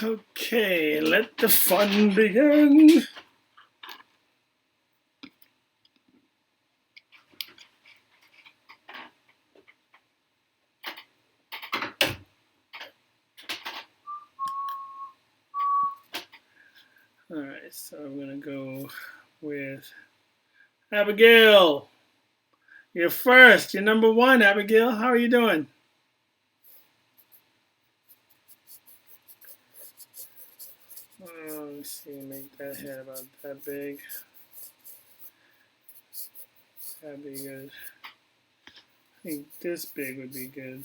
Okay, let the fun begin. All right, so I'm gonna go with Abigail. You're first. You're number one, Abigail. How are you doing? Let me see. Make that head about that big. That'd be good. I think this big would be good.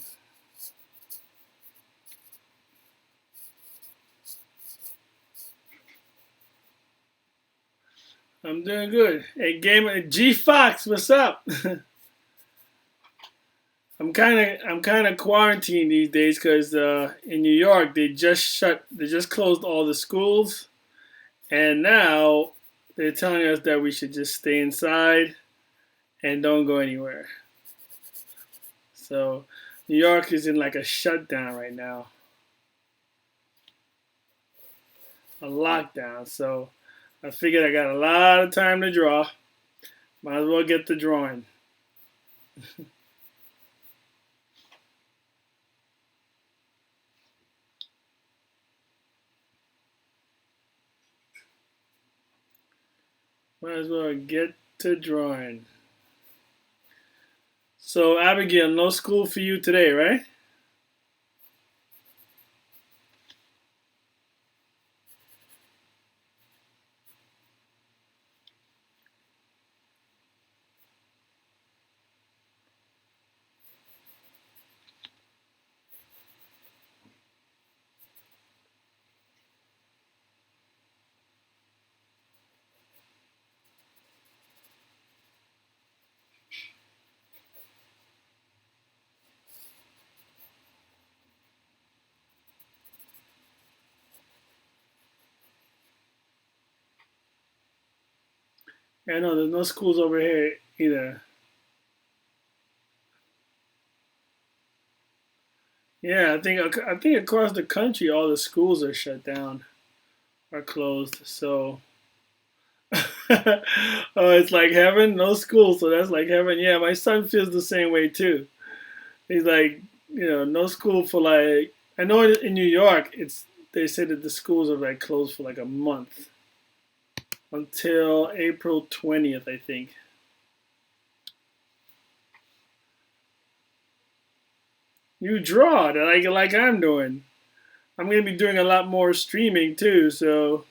I'm doing good. Hey, Gamer G Fox, what's up? I'm kind of quarantined these days because in New York they just closed all the schools, and now they're telling us that we should just stay inside and don't go anywhere. So New York is in like a shutdown right now, a lockdown. So I figured I got a lot of time to draw. Might as well get the drawing. Might as well get to drawing. So Abigail, no school for you today, right? Yeah, no, there's no schools over here either. Yeah, I think across the country all the schools are shut down, are closed. So oh, it's like heaven, no school, so that's like heaven. Yeah, my son feels the same way too. He's like, no school for like I know in New York it's they said that the schools are like closed for like a month until April 20th, I think. You draw like I'm doing. I'm gonna be doing a lot more streaming too, so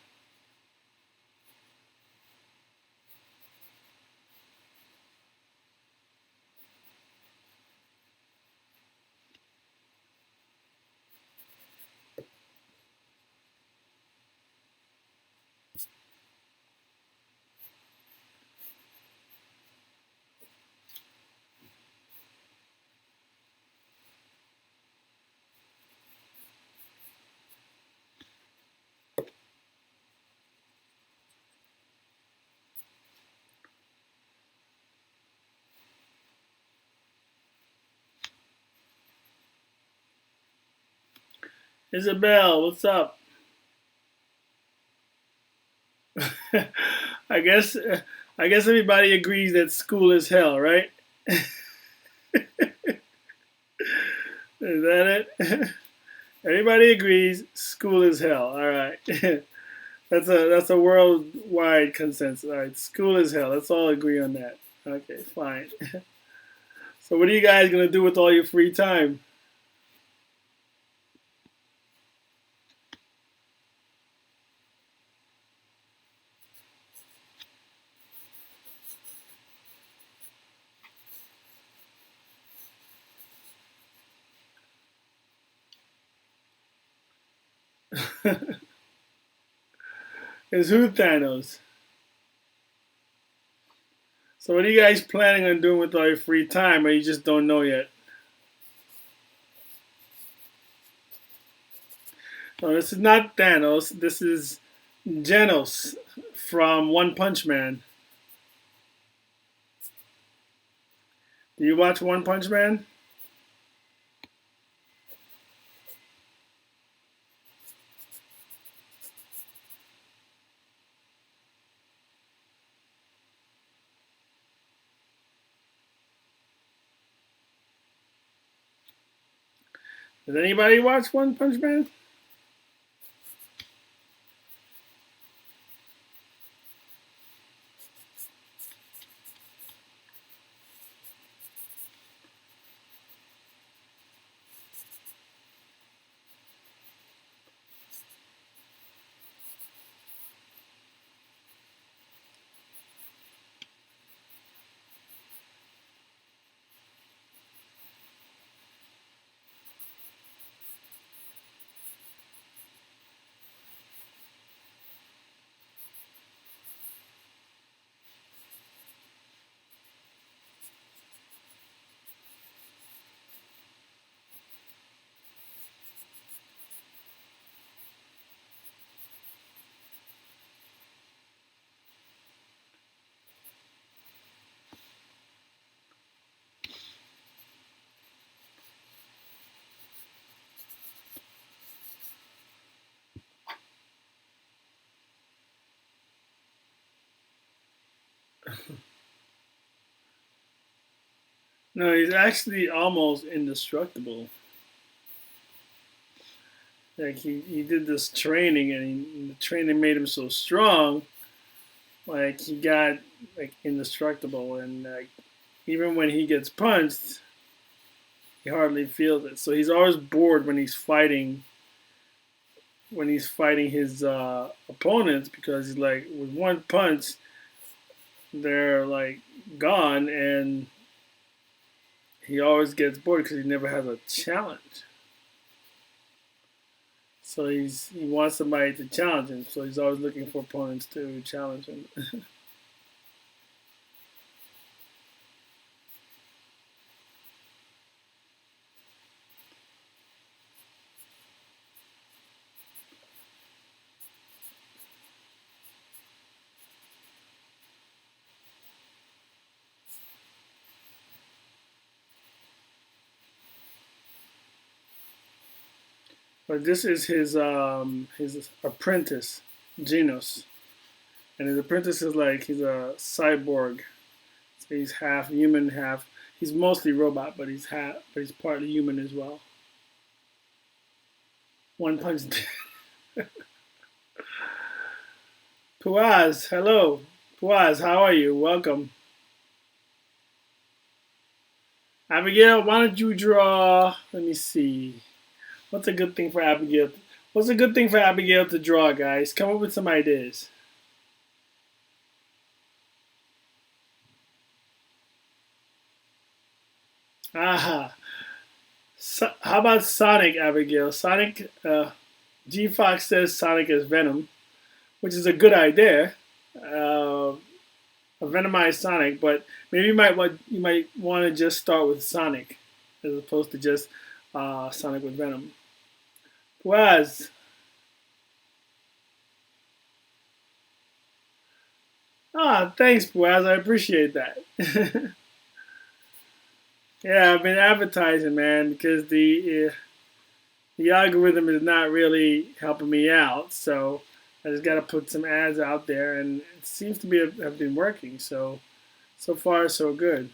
Isabel, what's up? I guess I guess everybody agrees that school is hell, right? Is that it? Everybody agrees school is hell. All right. That's a worldwide consensus. All right, school is hell. Let's all agree on that. Okay, fine. So what are you guys gonna do with all your free time? Is who Thanos? So what are you guys planning on doing with all your free time, or you just don't know yet? No, this is not Thanos. This is GENOS from One Punch Man. Do you watch One Punch Man? Does anybody watch One Punch Man? No, he's actually almost indestructible. Like he did this training, and the training made him so strong. Like he got like indestructible, and like even when he gets punched, he hardly feels it. So he's always bored when he's fighting his opponents, because he's like, with one punch they're like gone, and he always gets bored because he never has a challenge. So he wants somebody to challenge him. So he's always looking for opponents to challenge him. But this is his apprentice, GENOS, and his apprentice is like, he's a cyborg. So he's half human, half, he's mostly robot, but he's partly human as well. One punch. Puaz, hello. Puaz, how are you? Welcome. Abigail, why don't you draw? Let me see. What's a good thing for Abigail? What's a good thing for Abigail to draw, guys? Come up with some ideas. Aha. So, how about Sonic, Abigail? Sonic, G Fox says Sonic is Venom, which is a good idea. A Venomized Sonic, but maybe you might want to just start with Sonic as opposed to just Sonic with Venom. Was thanks, Puaz. I appreciate that. Yeah, I've been advertising, man, because the algorithm is not really helping me out. So I just got to put some ads out there, and it seems to be have been working. So far so good.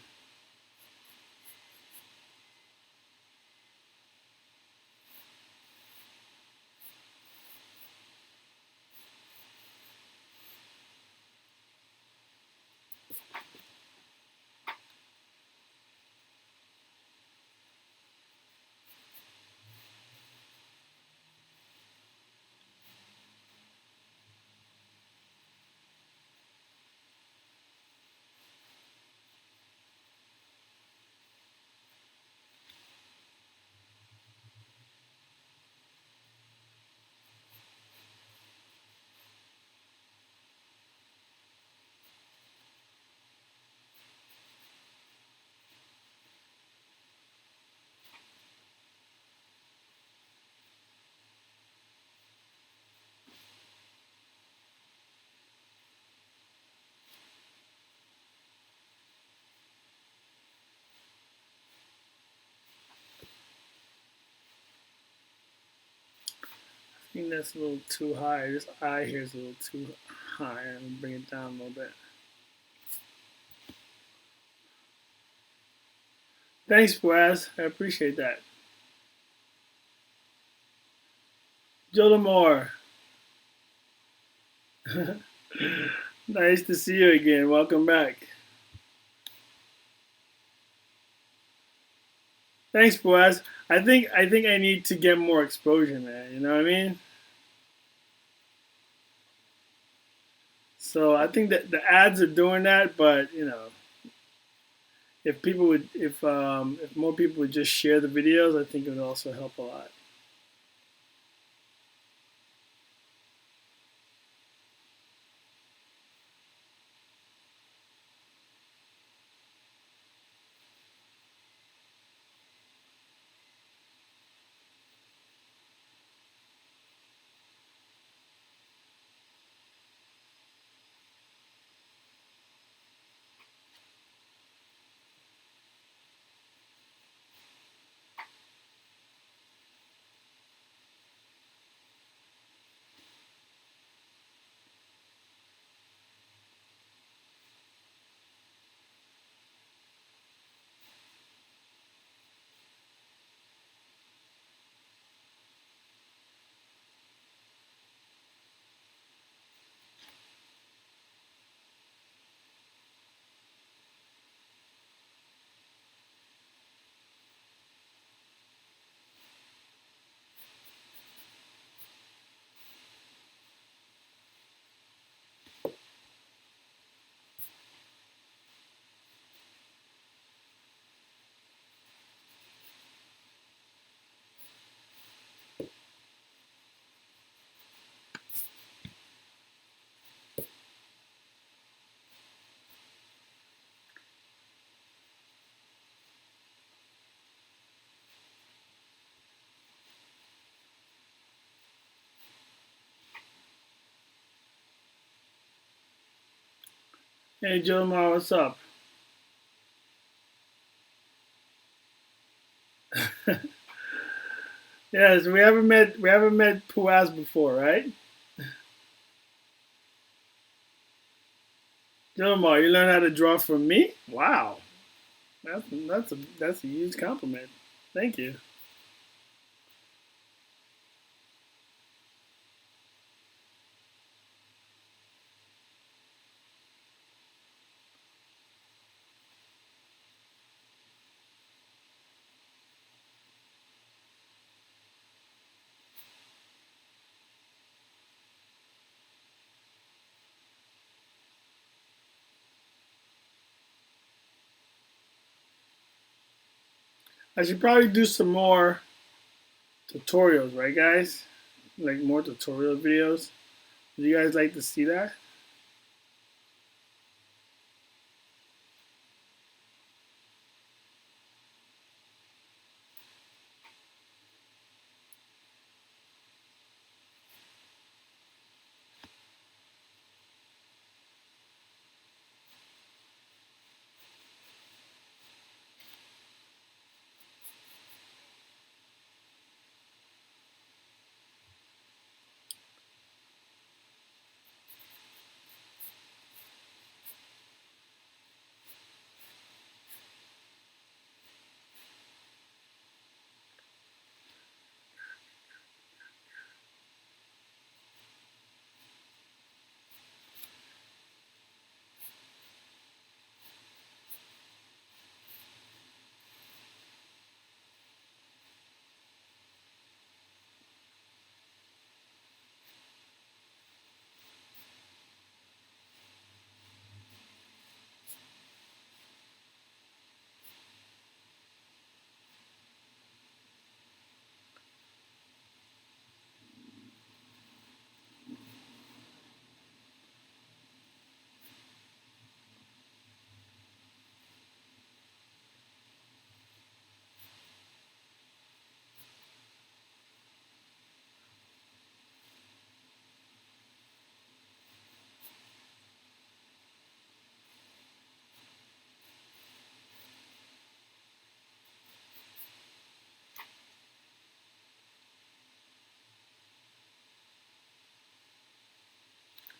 I think that's a little too high. This eye here is a little too high. I'm gonna bring it down a little bit. Thanks, Waz. I appreciate that. Jolamore, nice to see you again. Welcome back. Thanks, Boaz. I think I need to get more exposure, man. You know what I mean? So I think that the ads are doing that, but if people would, if more people would just share the videos, I think it would also help a lot. Hey, Jolamore, what's up? Yes, we haven't met Puaz before, right? Jolamore, you learned how to draw from me? Wow, that's a huge compliment. Thank you. I should probably do some more tutorials, right, guys? Like more tutorial videos. Would you guys like to see that?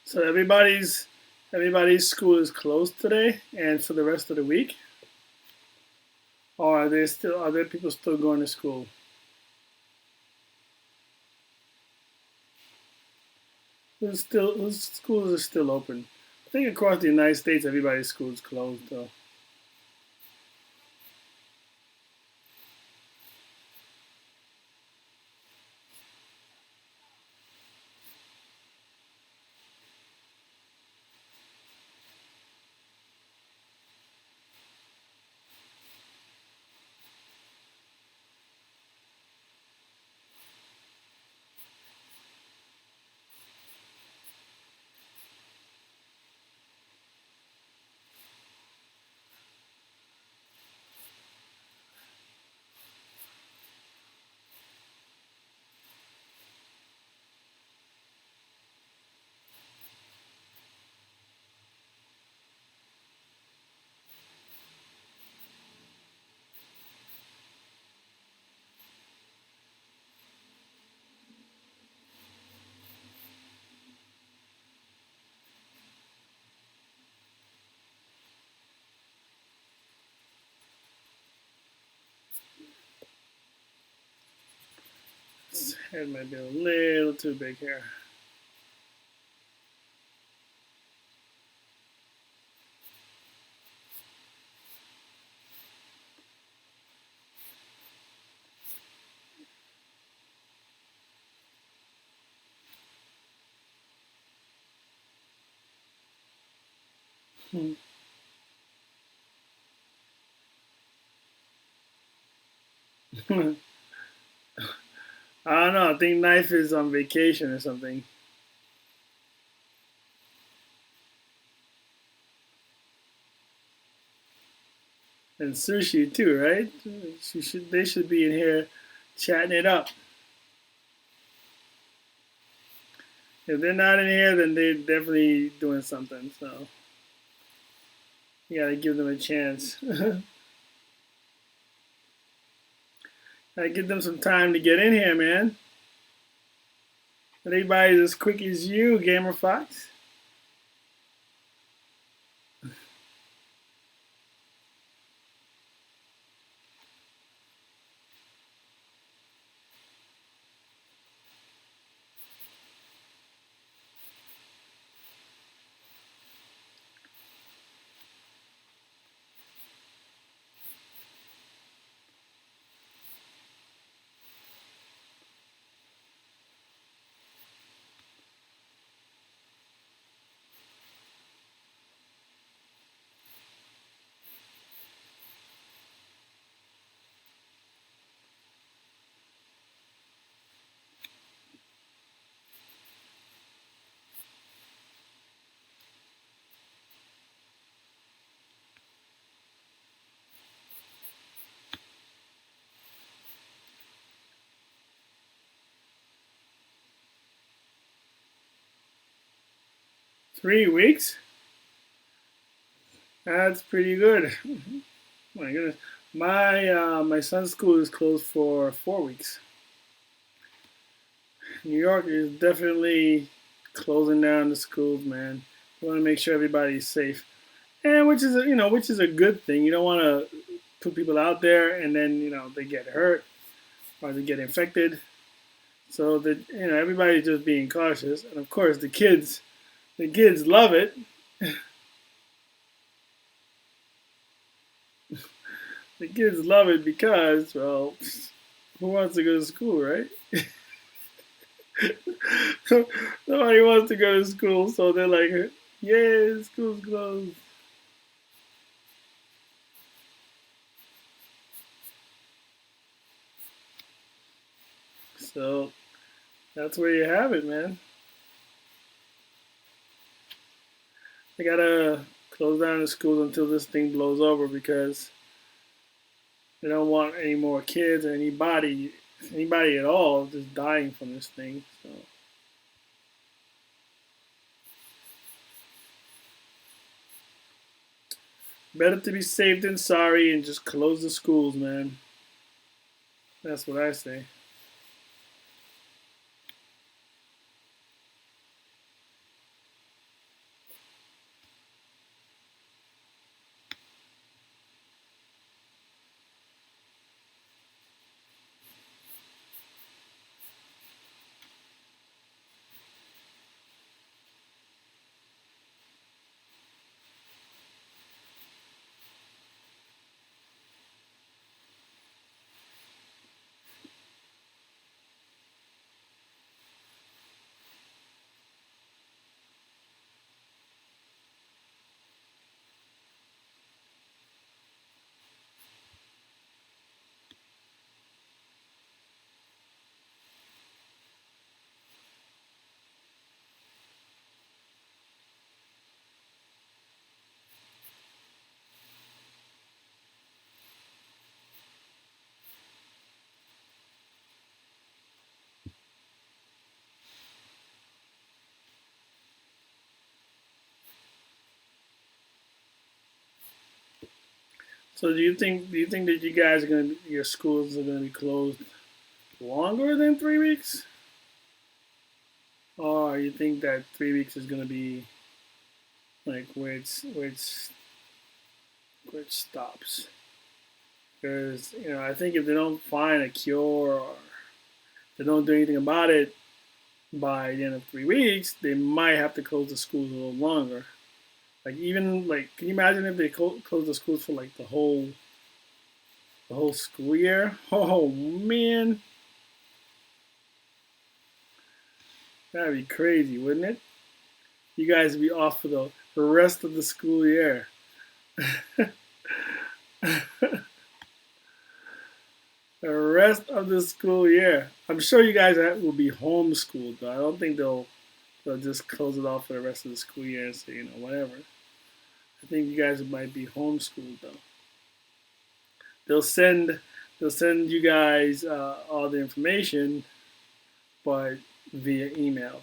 So everybody's school is closed today and for the rest of the week, or are there people still going to school? Whose schools are still open? I think across the United States, everybody's school's closed though. His head might be a little too big here. Hmm. I don't know. I think Knife is on vacation or something. And Sushi too, right? They should be in here chatting it up. If they're not in here, then they're definitely doing something. So you gotta give them a chance. Gotta give them some time to get in here, man. Anybody's as quick as you, Gamer Fox. 3 weeks? That's pretty good. My goodness. My son's school is closed for 4 weeks. New York is definitely closing down the schools, man. You want to make sure everybody's safe, and which is a good thing. You don't want to put people out there and then they get hurt or they get infected. So that everybody's just being cautious, and of course the kids love it. The kids love it because, well, who wants to go to school, right? Nobody wants to go to school, so they're like, "Yeah, school's closed." So that's where you have it, man. They gotta close down the schools until this thing blows over because they don't want any more kids or anybody at all, just dying from this thing. So better to be safe than sorry, and just close the schools, man. That's what I say. So do you think that you guys are gonna your schools are gonna be closed longer than 3 weeks, or you think that 3 weeks is gonna be like where it stops? Because I think if they don't find a cure or they don't do anything about it by the end of 3 weeks, they might have to close the schools a little longer. Like even like, can you imagine if they close the schools for like the whole school year? Oh man, that'd be crazy, wouldn't it? You guys would be off for the rest of the school year. The rest of the school year. I'm sure you guys will be homeschooled though. I don't think they'll just close it off for the rest of the school year and say whatever. I think you guys might be homeschooled though. They'll send they'll send you guys all the information, but via email.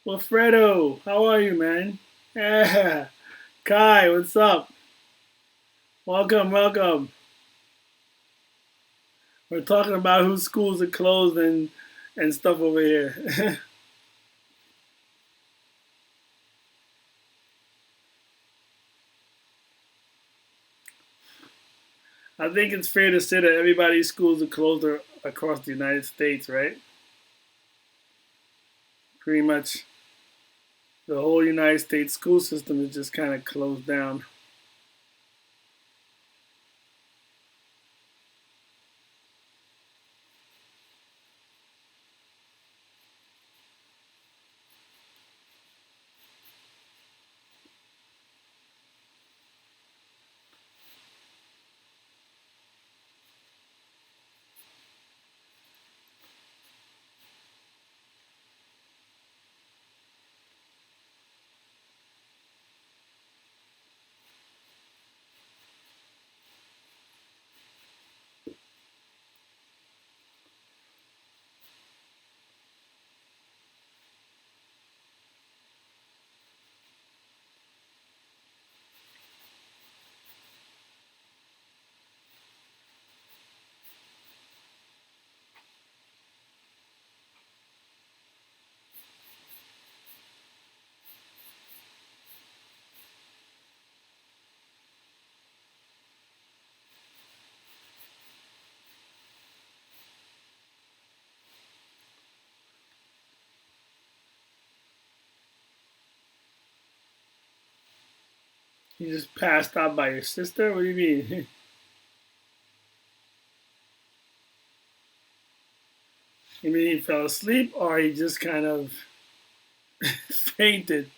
Well, Fredo, how are you, man? Yeah. Kai, what's up? Welcome, welcome. We're talking about whose schools are closed and stuff over here. I think it's fair to say that everybody's schools are closed across the United States, right? Pretty much the whole United States school system is just kind of closed down. You just passed out by your sister? What do you mean? You mean he fell asleep or he just kind of fainted?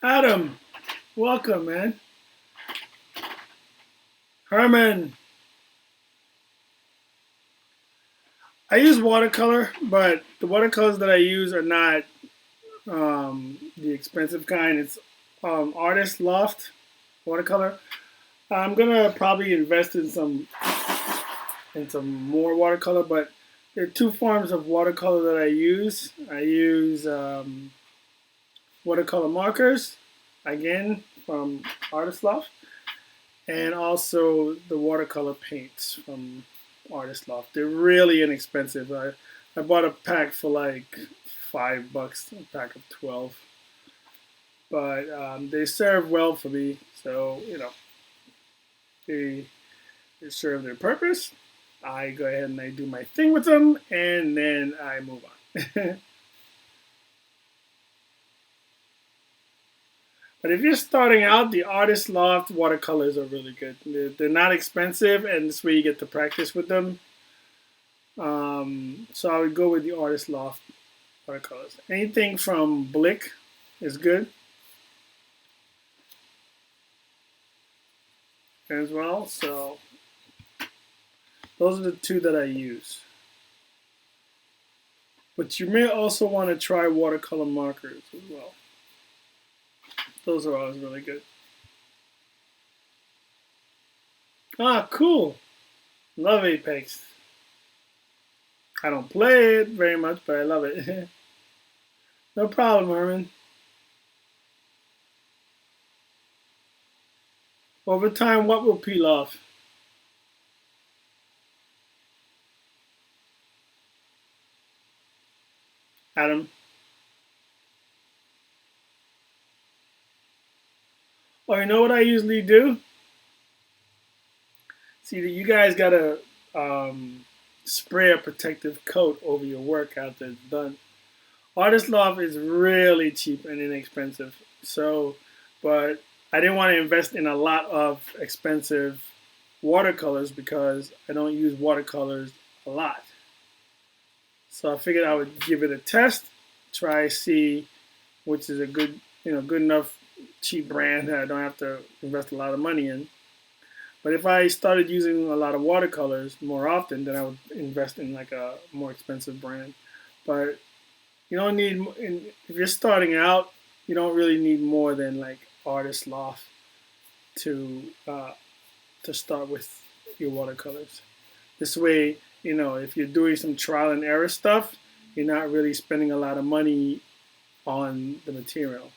Adam, welcome, man. Herman, I use watercolor, but the watercolors that I use are not the expensive kind. It's Artist Loft watercolor. I'm gonna probably invest in some more watercolor, but there are two forms of watercolor that I use. I use watercolor markers, again from Artist Loft, and also the watercolor paints from Artist Loft. They're really inexpensive. I bought a pack for like $5, a pack of 12, but they serve well for me. So they they serve their purpose. I go ahead and I do my thing with them, and then I move on. But if you're starting out, the Artist Loft watercolors are really good. They're not expensive, and this way you get to practice with them. So I would go with the Artist Loft watercolors. Anything from Blick is good as well. So those are the two that I use. But you may also want to try watercolor markers as well. Those are always really good. Ah, cool. Love Apex. I don't play it very much, but I love it. No problem, Herman. Over time, what will peel off? Adam? Oh, you know what I usually do? See, you guys gotta spray a protective coat over your work after it's done. Artist Loft is really cheap and inexpensive. So, but I didn't want to invest in a lot of expensive watercolors because I don't use watercolors a lot. So I figured I would give it a test, try see which is a good, good enough cheap brand that I don't have to invest a lot of money in. But if I started using a lot of watercolors more often, then I would invest in like a more expensive brand. But you don't need, if you're starting out, you don't really need more than like Artist Loft to to start with your watercolors. This way, if you're doing some trial and error stuff, you're not really spending a lot of money on the material.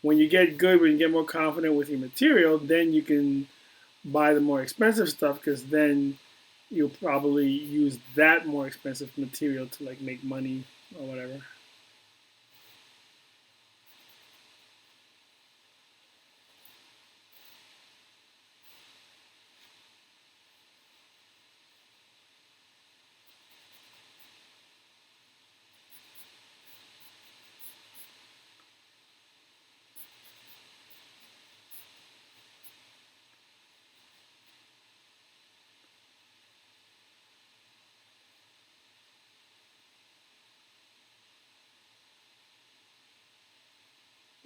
When you get good, when you get more confident with your material, then you can buy the more expensive stuff because then you'll probably use that more expensive material to like make money or whatever.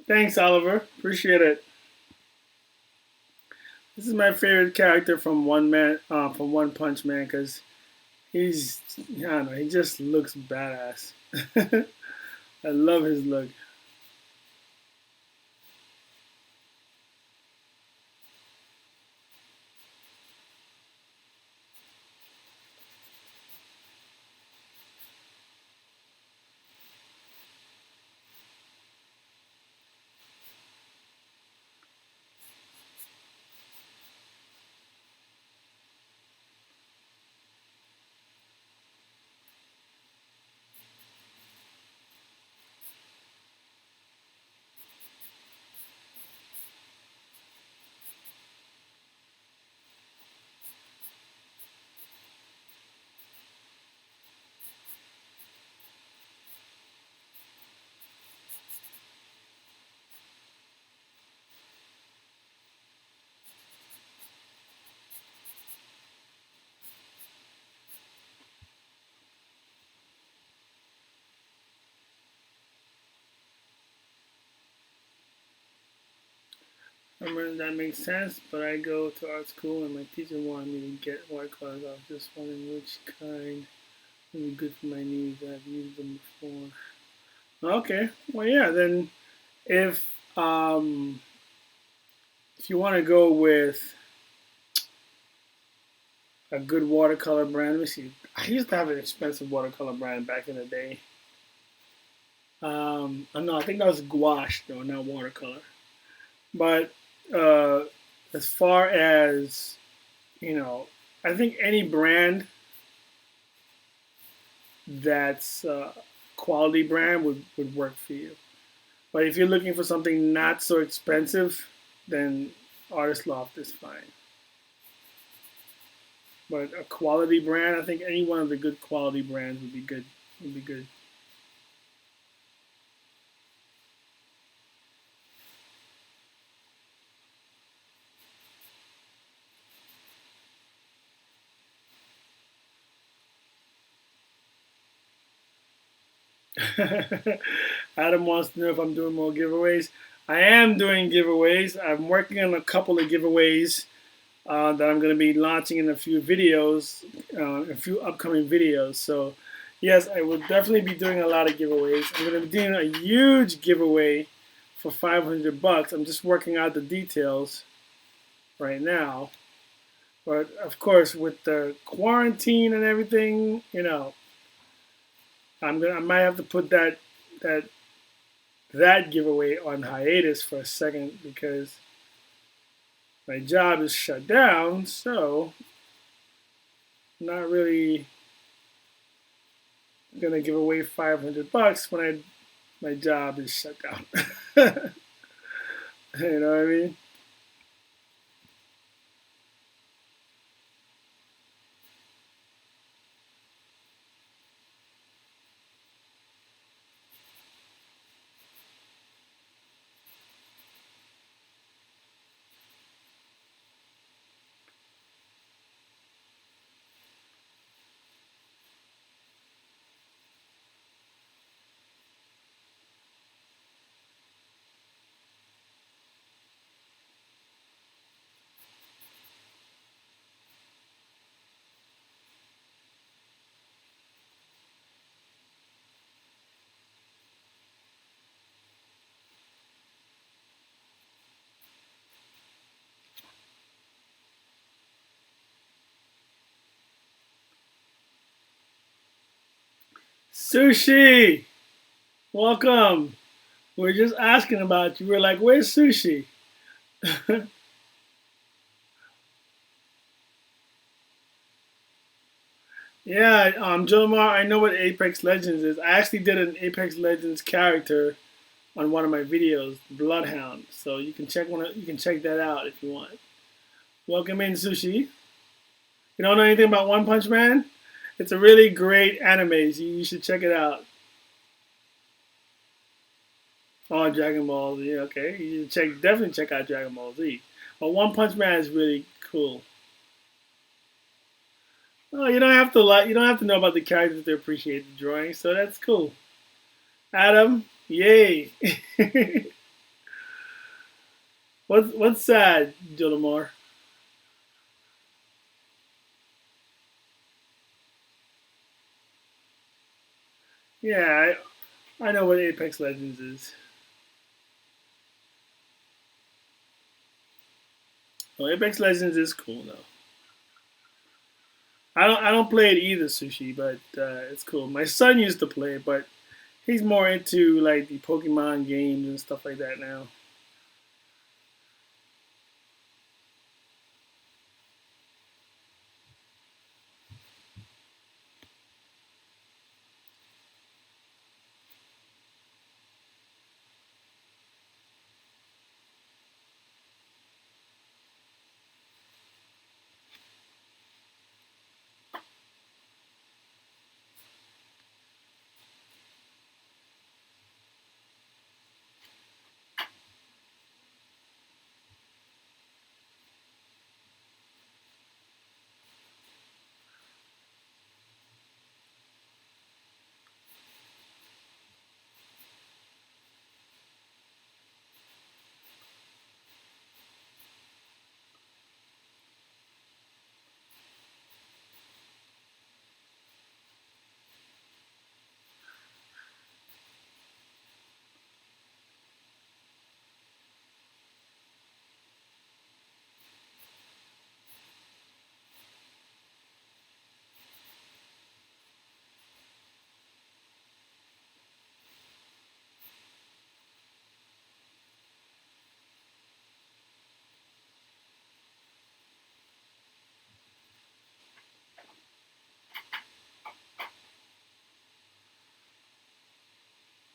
Thanks, Oliver. Appreciate it. This is my favorite character from One Punch Man, because I don't know, he just looks badass. I love his look. I mean, that makes sense, but I go to art school and my teacher wanted me to get watercolors. I was just wondering which kind would be good for my needs. I've used them before. Okay, well, yeah, then if um, if you want to go with a good watercolor brand, let me see. I used to have an expensive watercolor brand back in the day. No, I think that was gouache though, not watercolor. But uh, as far as you know, I think any brand that's quality brand would work for you. But if you're looking for something not so expensive, then Artist Loft is fine. But a quality brand, I think any one of the good quality brands would be good. Would be good. Adam wants to know if I'm doing more giveaways. I am doing giveaways. I'm working on a couple of giveaways that I'm going to be launching in a few videos, a few upcoming videos. So, yes, I will definitely be doing a lot of giveaways. I'm going to be doing a huge giveaway for 500 bucks. I'm just working out the details right now. But of course, with the quarantine and everything, I might have to put that that giveaway on hiatus for a second because my job is shut down. So, I'm not really gonna give away 500 bucks when my job is shut down. You know what I mean? Sushi, welcome. We're just asking about you. We're like, where's sushi? Yeah, Jomar, I know what Apex Legends is. I actually did an Apex Legends character on one of my videos, Bloodhound. So you can check that out if you want. Welcome in, Sushi. You don't know anything about One Punch Man? It's a really great anime. You should check it out. Oh, Dragon Ball Z. Okay, you should definitely check out Dragon Ball Z. But One Punch Man is really cool. Oh, you don't have to know about the characters to appreciate the drawing. So that's cool. Adam, yay. What's sad, Jodomar? Yeah, I know what Apex Legends is. Well, Apex Legends is cool though. I don't play it either, Sushi, but it's cool. My son used to play it, but he's more into like the Pokemon games and stuff like that now.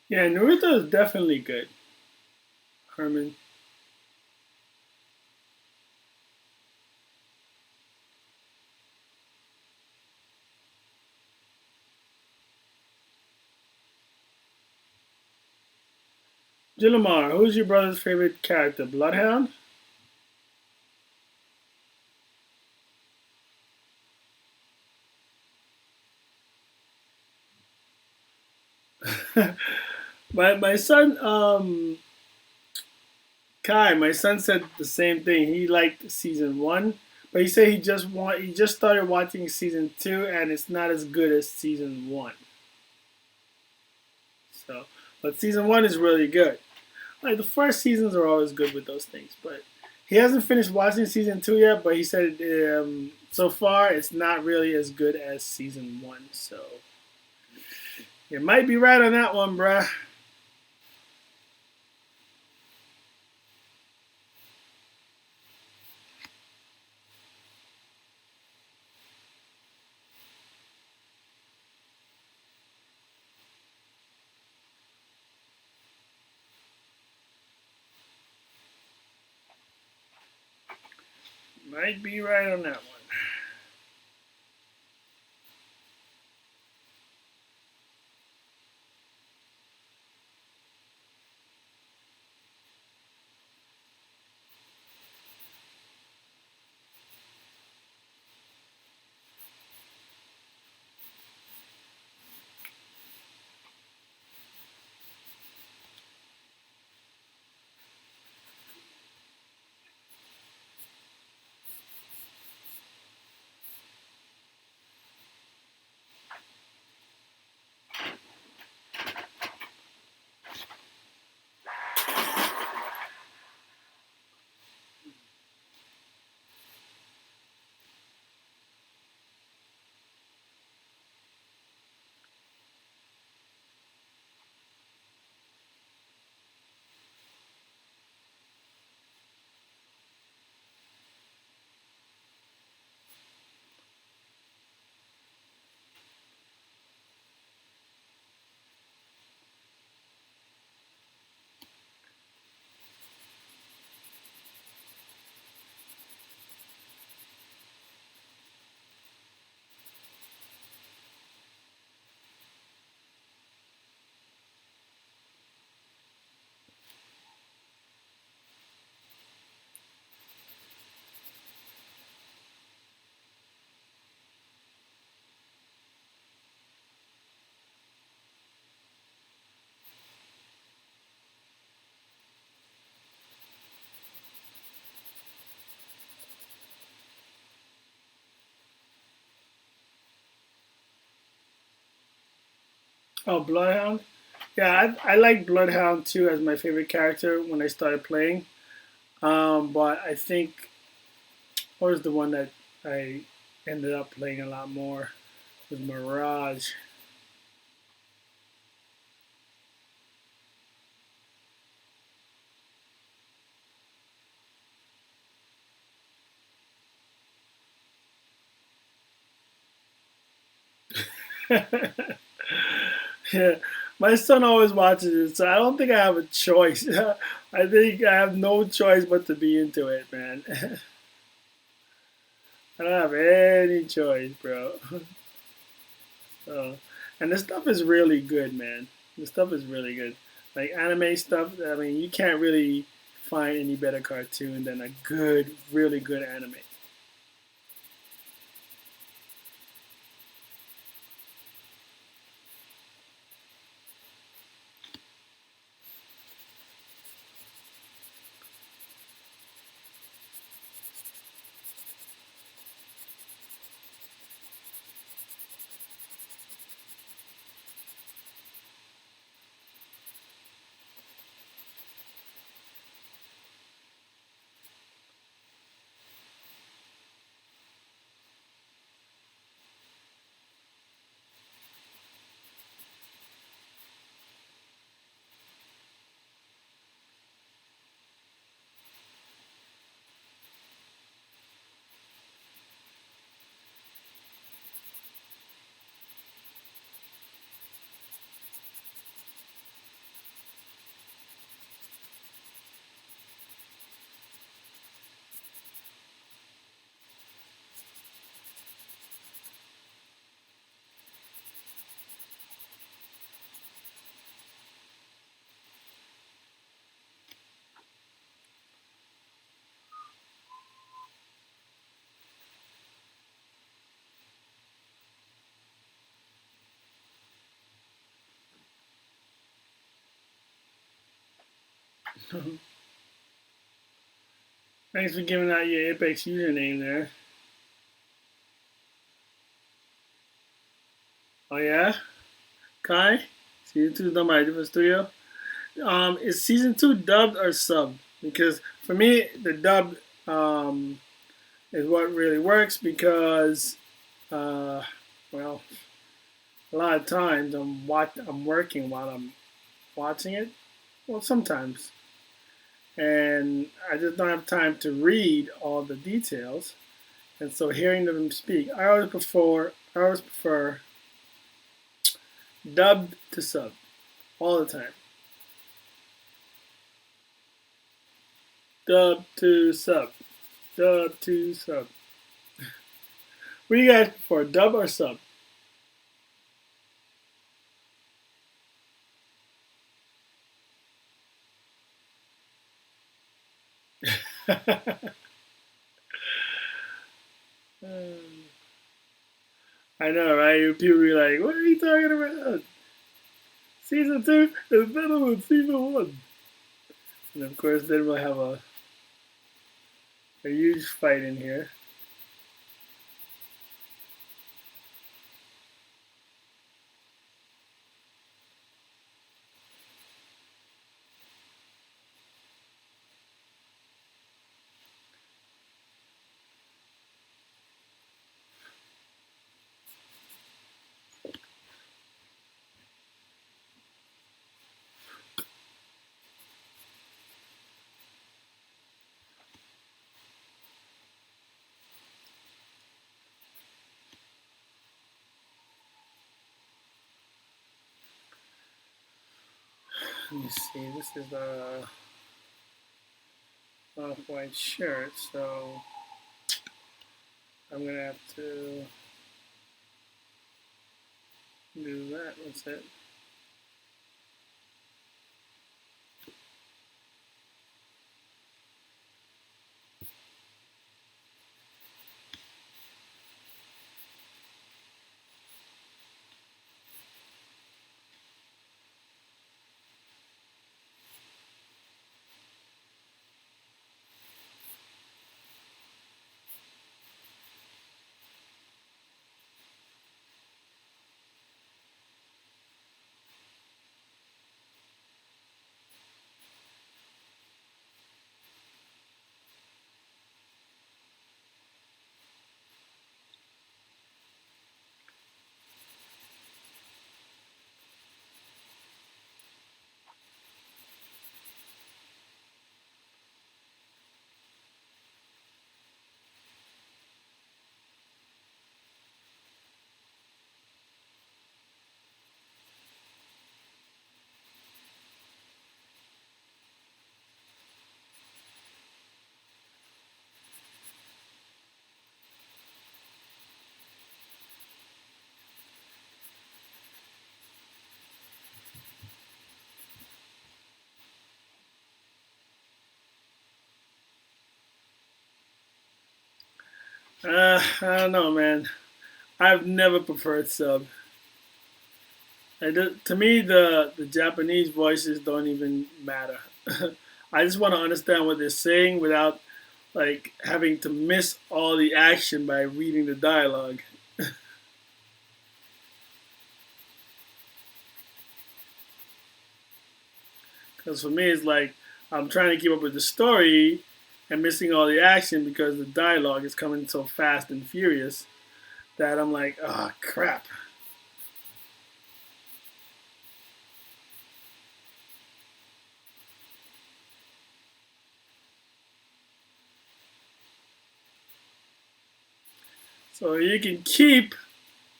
Yeah, Naruto is definitely good, Herman. Jilamar, who's your brother's favorite character? Bloodhound? My son Kai, my son said the same thing. He liked season one, but he said he just started watching season two, and it's not as good as season one. So, but season one is really good. Like the first seasons are always good with those things, but he hasn't finished watching season two yet. But he said so far it's not really as good as season one. So you might be right on that one, bruh. Might be right on that one. Oh, Bloodhound. Yeah, I like Bloodhound too as my favorite character when I started playing. But I think what was the one that I ended up playing a lot more was Mirage. Yeah, my son always watches it, so I don't think I have a choice. I think I have no choice but to be into it, man. I don't have any choice, bro. So, and the stuff is really good, man. The stuff is really good. Like anime stuff. I mean, you can't really find any better cartoon than a good, really good anime. Thanks for giving out your Apex username there. Oh yeah, Kai. Season 2 is done by a different studio. Is season 2 dubbed or subbed? Because for me, the dubbed is what really works because, uh, well, a lot of times I'm working while I'm watching it. Well, sometimes, and I just don't have time to read all the details. And so hearing them speak, I always prefer dubbed to sub all the time. Dub to sub. Dub to sub. What do you guys prefer, dub or sub? I know, right? People be like, "What are you talking about? Season 2 is better than season 1." And of course, then we'll have a huge fight in here. Let me see. This is a off-white shirt, so I'm gonna have to do that. What's it? I don't know, man. I've never preferred sub. To me, the Japanese voices don't even matter. I just want to understand what they're saying without like having to miss all the action by reading the dialogue. Because for me, it's like I'm trying to keep up with the story and missing all the action because the dialogue is coming so fast and furious that I'm like, oh crap. So you can keep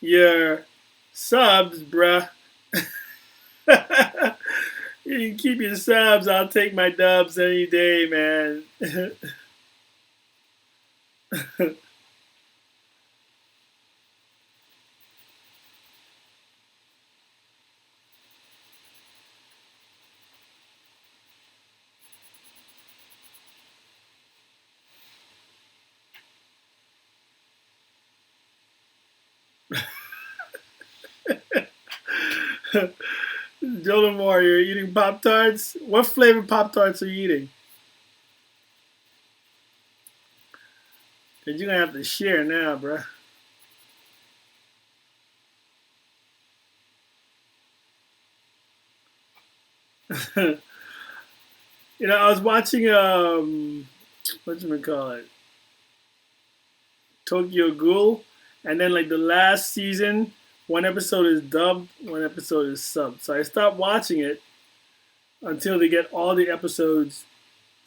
your subs, bruh. You can keep your subs. I'll take my dubs any day, man. Jordan Moore, you're eating Pop Tarts? What flavor Pop Tarts are you eating? Because you're going to have to share now, bruh. I was watching, whatchamacallit? Tokyo Ghoul. And then, like, the last season, one episode is dubbed, one episode is subbed. So I stopped watching it until they get all the episodes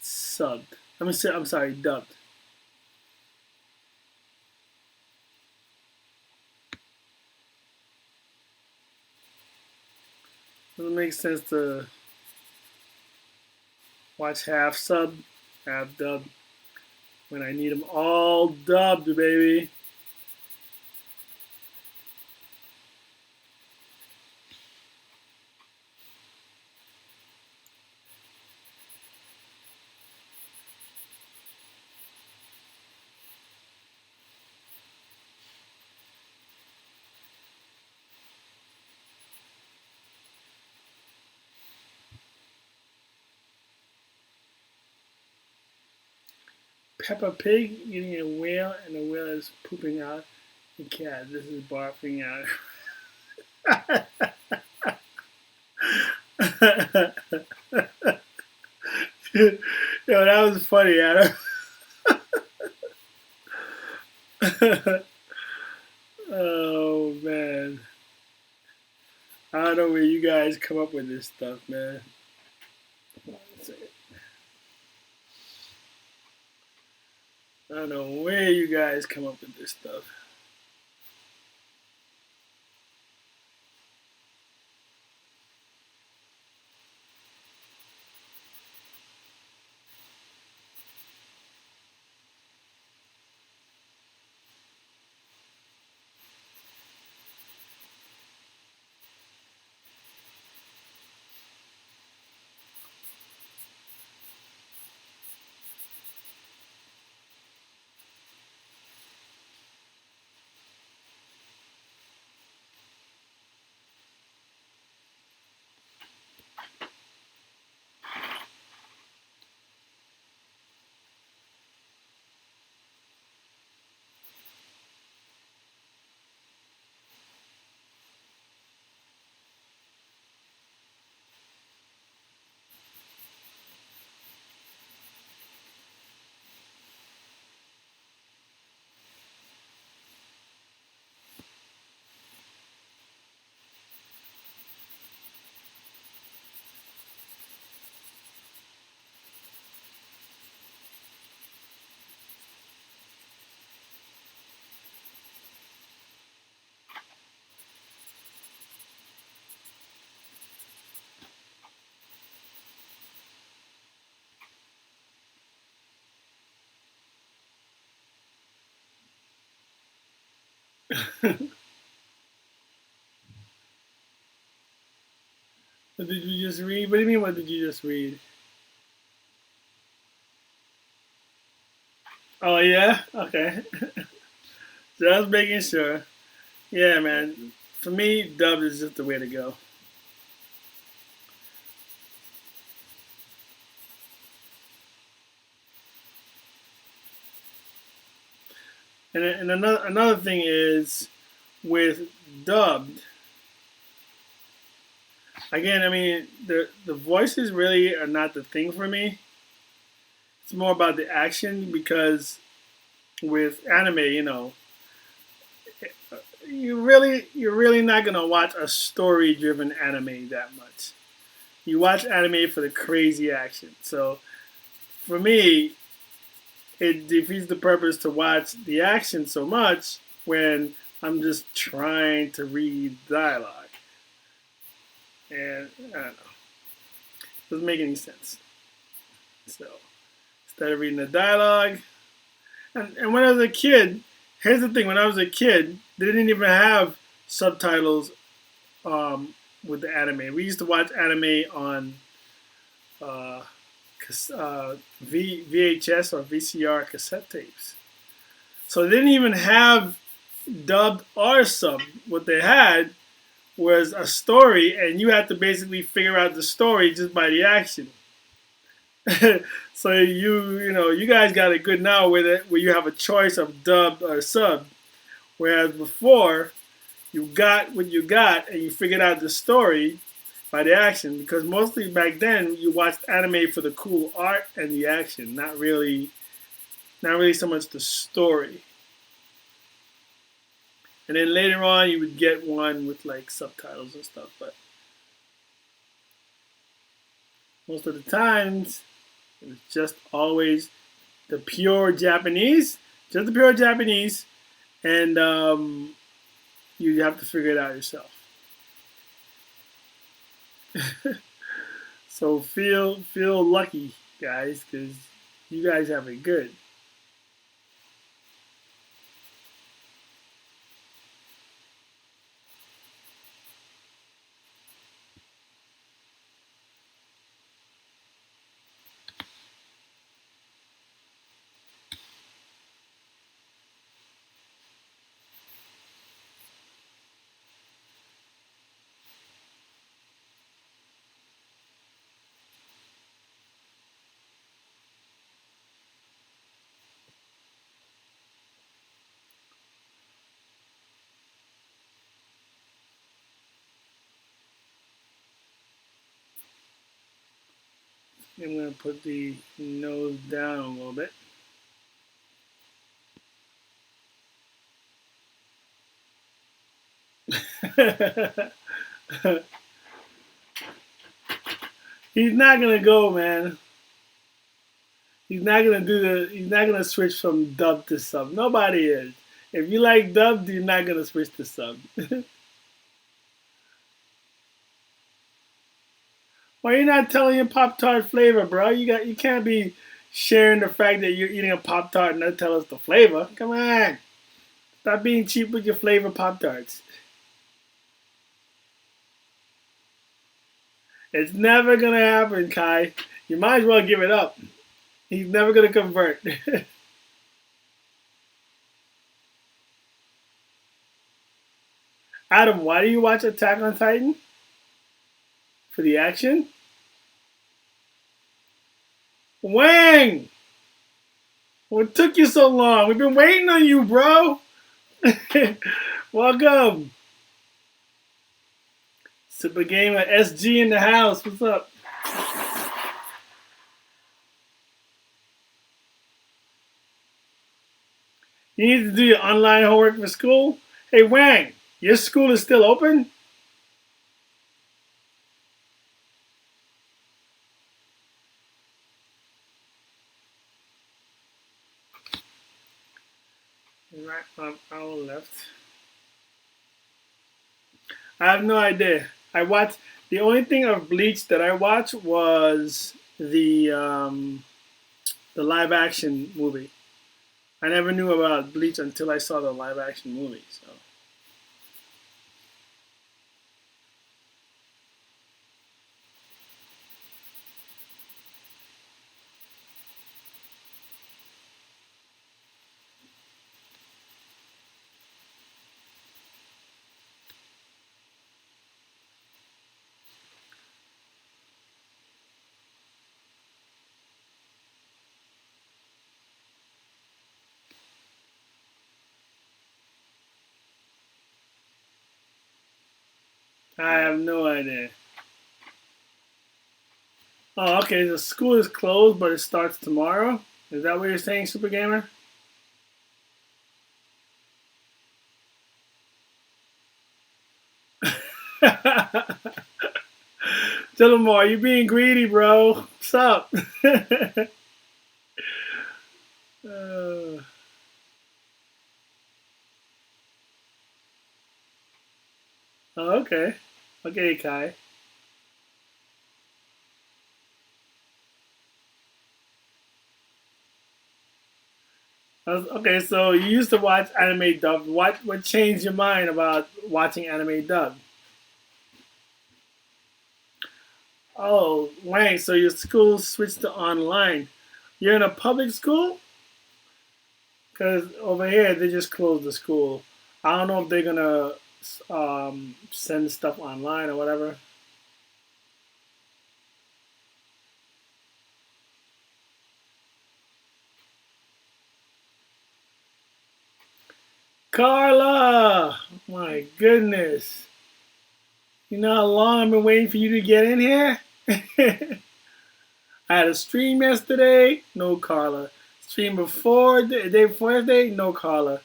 subbed. I'm sorry, dubbed. Doesn't make sense to watch half sub, half dub when I need them all dubbed, baby. Peppa Pig eating a whale, and the whale is pooping out the cat. This is barfing out. Yo, that was funny, Adam. Oh man, I don't know where you guys come up with this stuff, man. I don't know where you guys come up with this stuff. What did you just read? What do you mean, what did you just read? Oh, yeah? Okay. Just making sure. Yeah, man. For me, dub is just the way to go. And another thing is with dubbed. Again, I mean the voices really are not the thing for me. It's more about the action because with anime, you're really not gonna watch a story driven anime that much. You watch anime for the crazy action. So for me, it defeats the purpose to watch the action so much when I'm just trying to read dialogue. And I don't know. Doesn't make any sense. So instead of reading the dialogue, and when I was a kid, here's the thing: when I was a kid, they didn't even have subtitles with the anime. We used to watch anime on uh, VHS or VCR cassette tapes. So they didn't even have dubbed or subbed. What they had was a story, and you had to basically figure out the story just by the action. So you guys got it good now with it, where you have a choice of dub or sub, whereas before you got what you got and you figured out the story by the action. Because mostly back then you watched anime for the cool art and the action, not really so much the story. And then later on you would get one with like subtitles and stuff, but most of the times it was just always the pure Japanese, just the pure Japanese, and you have to figure it out yourself. So feel lucky, guys, because you guys have it good. I'm gonna put the nose down a little bit. He's not gonna go, man. He's not gonna switch from dub to sub. Nobody is. If you like dub, you're not gonna switch to sub. Why you not telling your Pop Tart flavor, bro? You can't be sharing the fact that you're eating a Pop Tart and not tell us the flavor. Come on. Stop being cheap with your flavor Pop Tarts. It's never gonna happen, Kai. You might as well give it up. He's never gonna convert. Adam, why do you watch Attack on Titan? For the action? Wang! What took you so long? We've been waiting on you, bro. Welcome. Super Gamer SG in the house. What's up? You need to do your online homework for school? Hey, Wang, your school is still open? Right on our left. I have no idea. I watched the only thing of Bleach that I watched was the live action movie. I never knew about Bleach until I saw the live action movie. So I have no idea. Oh, okay. The school is closed, but it starts tomorrow. Is that what you're saying, Super Gamer? Gentlemen, are you being greedy, bro? What's up? uh, oh, okay. Okay, Kai. Okay, so you used to watch anime dub. What changed your mind about watching anime dub? Oh, Wang, so your school switched to online. You're in a public school? Because over here, they just closed the school. I don't know if they're going to send stuff online or whatever. Carla, my goodness. You know how long I've been waiting for you to get in here? I had a stream yesterday, no Carla. Stream before, the day before yesterday, no Carla.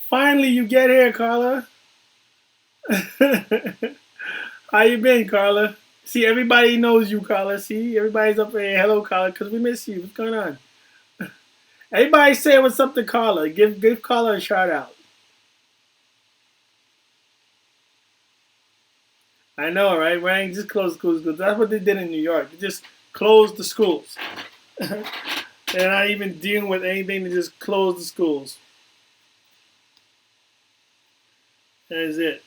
Finally, you get here, Carla. How you been, Carla? See, everybody knows you, Carla. See, everybody's up here. Hello, Carla, because we miss you. What's going on? Everybody say what's up to Carla. Give Carla a shout out. I know, right? Right? Just close schools. That's what they did in New York. They just closed the schools. They're not even dealing with anything. They just close the schools. That is it.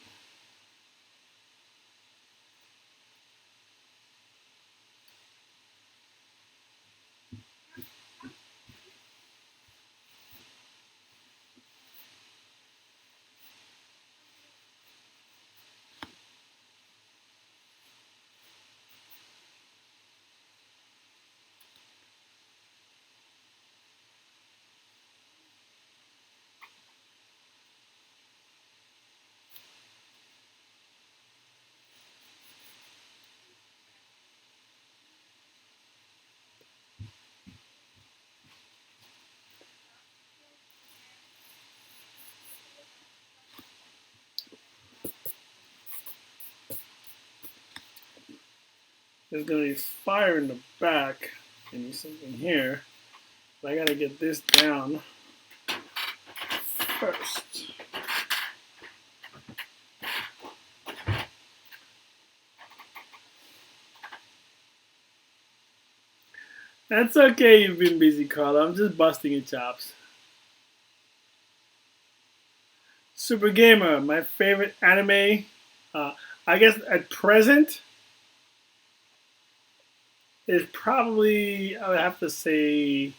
There's gonna be fire in the back. Give me something here. But I gotta get this down first. That's okay, you've been busy, Carla. I'm just busting your chops. Super Gamer, my favorite anime. I guess at present is probably, I would have to say,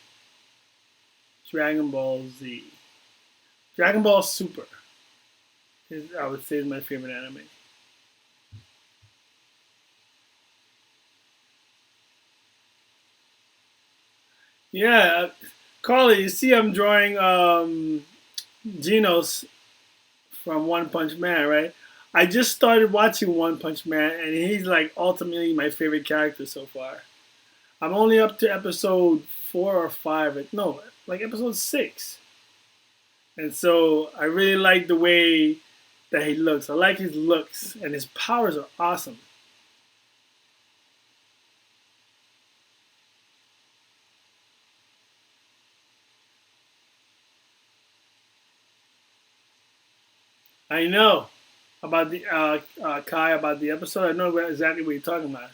Dragon Ball Z. Dragon Ball Super is, I would say, is my favorite anime. Yeah, Carla, you see, I'm drawing GENOS from One Punch Man, right? I just started watching One Punch Man, and he's like ultimately my favorite character so far. I'm only up to episode 4 or 5. No, like episode 6. And so I really like the way that he looks. I like his looks, and his powers are awesome. I know about the Kai about the episode. I know exactly what you're talking about.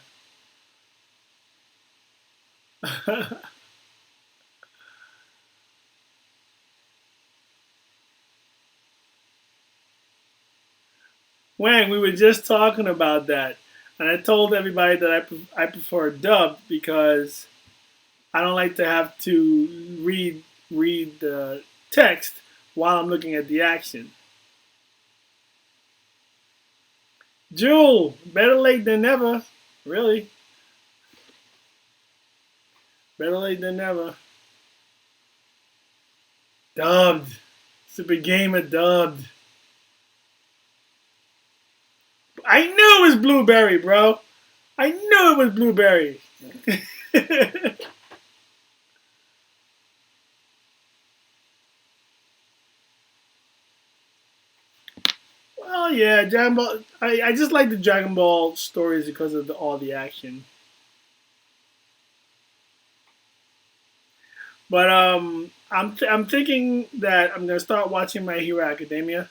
Wang, we were just talking about that, and I told everybody that I prefer dubbed because I don't like to have to read the text while I'm looking at the action. Jewel, better late than never. Really, better late than never. Dubbed, Super Gamer dubbed. I knew it was Blueberry, bro. I knew it was Blueberry. Well, yeah, Dragon Ball. I just like the Dragon Ball stories because of all the action. But I'm thinking that I'm gonna start watching My Hero Academia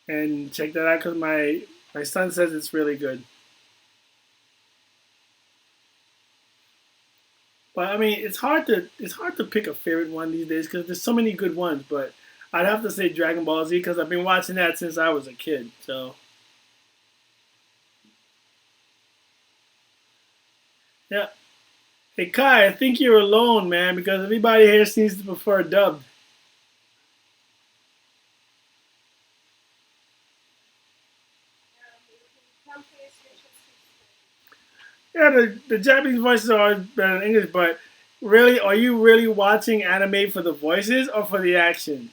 and check that out because my son says it's really good. But I mean, it's hard to pick a favorite one these days because there's so many good ones. But I'd have to say Dragon Ball Z because I've been watching that since I was a kid. So yeah. Hey Kai, I think you're alone, man, because everybody here seems to prefer dubbed. Yeah, the Japanese voices are always better than English, but really, are you really watching anime for the voices or for the action?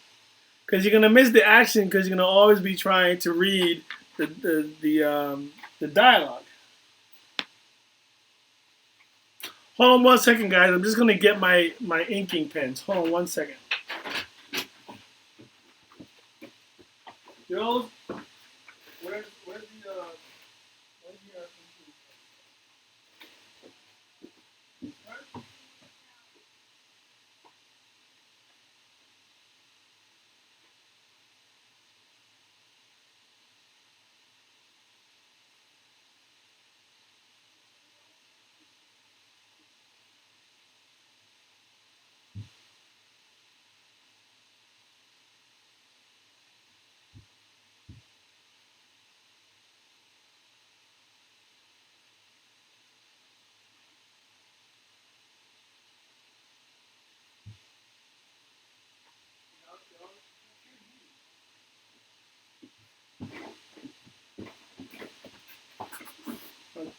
Because you're gonna miss the action because you're gonna always be trying to read the dialogue. Hold on 1 second, guys. I'm just gonna get my inking pens. Hold on 1 second. Yo, where's the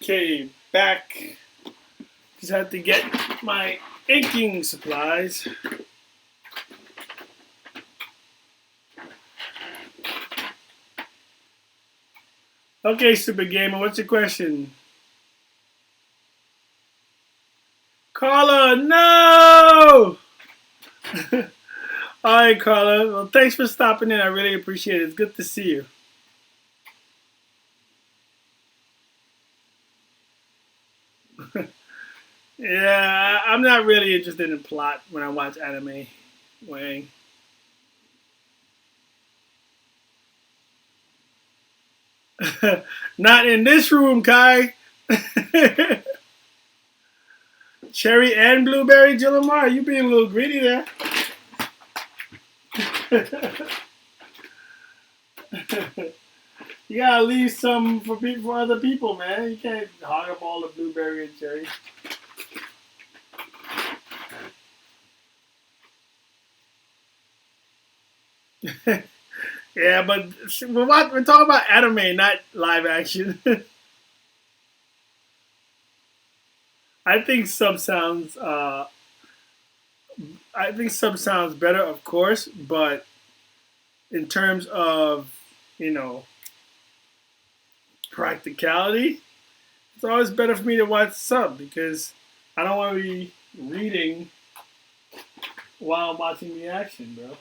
Okay, back. Just had to get my inking supplies. Okay, Super Gamer, what's your question? Carla, no! All right, Carla. Well, thanks for stopping in. I really appreciate it. It's good to see you. Yeah, I'm not really interested in plot when I watch anime. Wang. Not in this room, Kai. Cherry and blueberry, Gillamar. You being a little greedy there. You gotta leave some for other people, man. You can't hog up all the blueberry and cherry. Yeah, but we're talking about anime, not live action. I think sub sounds. I think sub sounds better, of course, but in terms of you know practicality, it's always better for me to watch sub because I don't want to be reading while I'm watching the action, bro.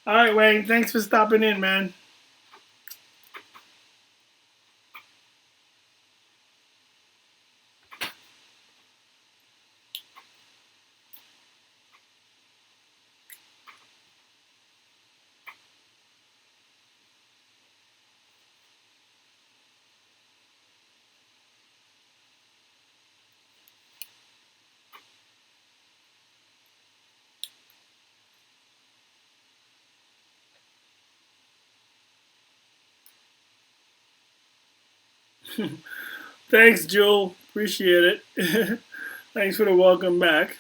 All right, Wayne. Thanks for stopping in, man. Thanks, Jewel. Appreciate it. Thanks for the welcome back.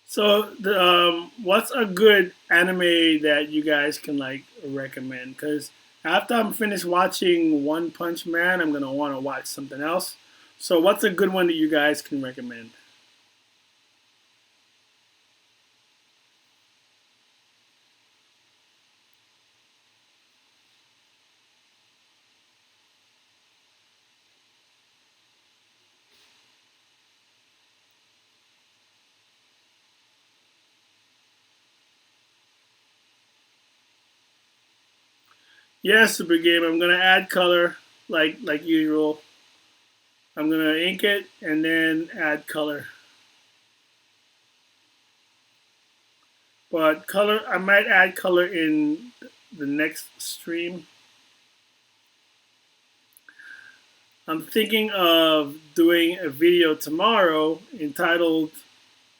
So, what's a good anime that you guys can like recommend? Because after I'm finished watching One Punch Man, I'm gonna want to watch something else. So, what's a good one that you guys can recommend? Yes, Super Game. I'm gonna add color like usual. I'm gonna ink it and then add color. But color, I might add color in the next stream. I'm thinking of doing a video tomorrow entitled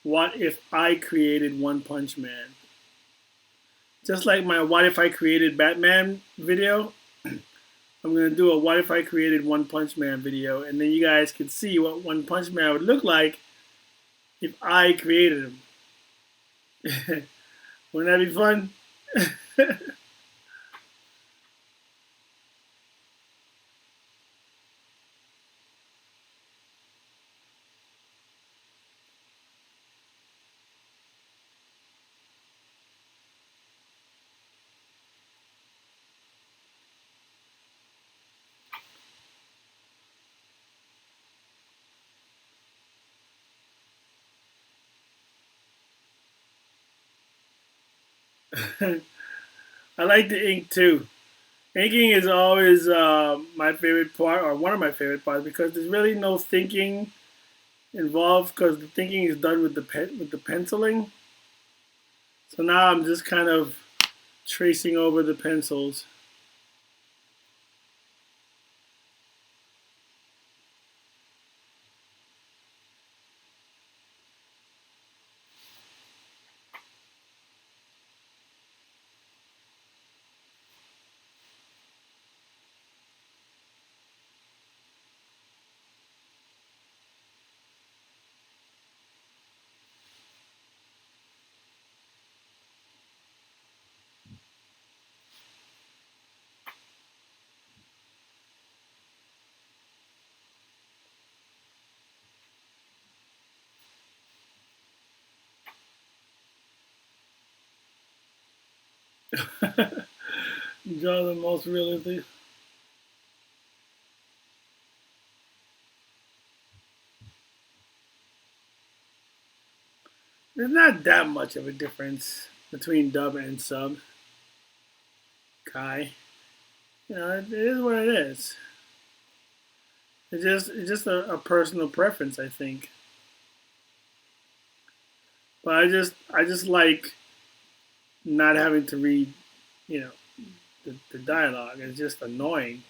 "What If I Created One Punch Man?" Just like my "What If I Created Batman" video, I'm gonna do a "What If I Created One Punch Man" video, and then you guys can see what One Punch Man would look like if I created him. Wouldn't that be fun? I like the ink too. Inking is always my favorite part, or one of my favorite parts, because there's really no thinking involved, because the thinking is done with the penciling. So now I'm just kind of tracing over the pencils. Draw the most realistic. There's not that much of a difference between dub and sub. Kai, it is what it is. It's just a personal preference, I think. But I just like not having to read, you know, the dialogue. It's just annoying.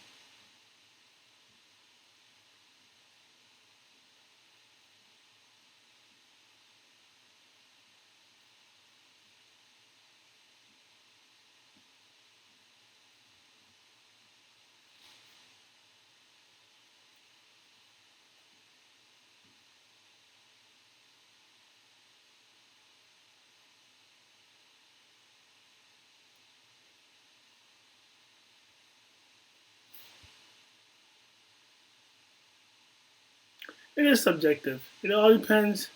It is subjective. It all depends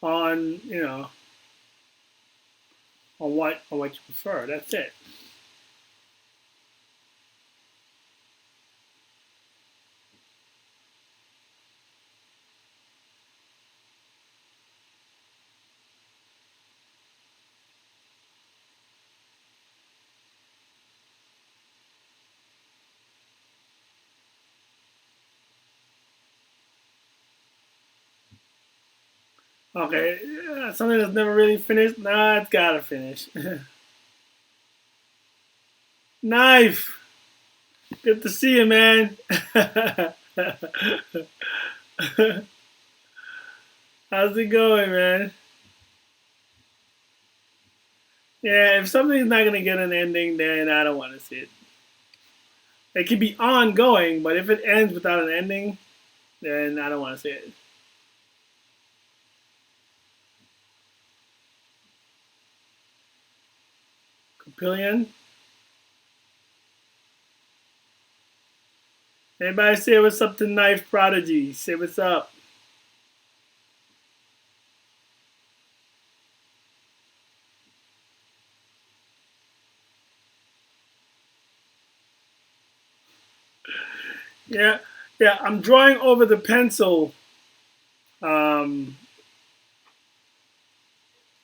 on on what you prefer. That's it. Okay, something that's never really finished. Nah, it's gotta finish. Knife. Good to see you, man. How's it going, man? Yeah, if something's not gonna get an ending, then I don't want to see it. It can be ongoing, but if it ends without an ending, then I don't want to see it. Capillion. Everybody say what's up to Knife Prodigy. Say what's up. Yeah, yeah. I'm drawing over the pencil, um,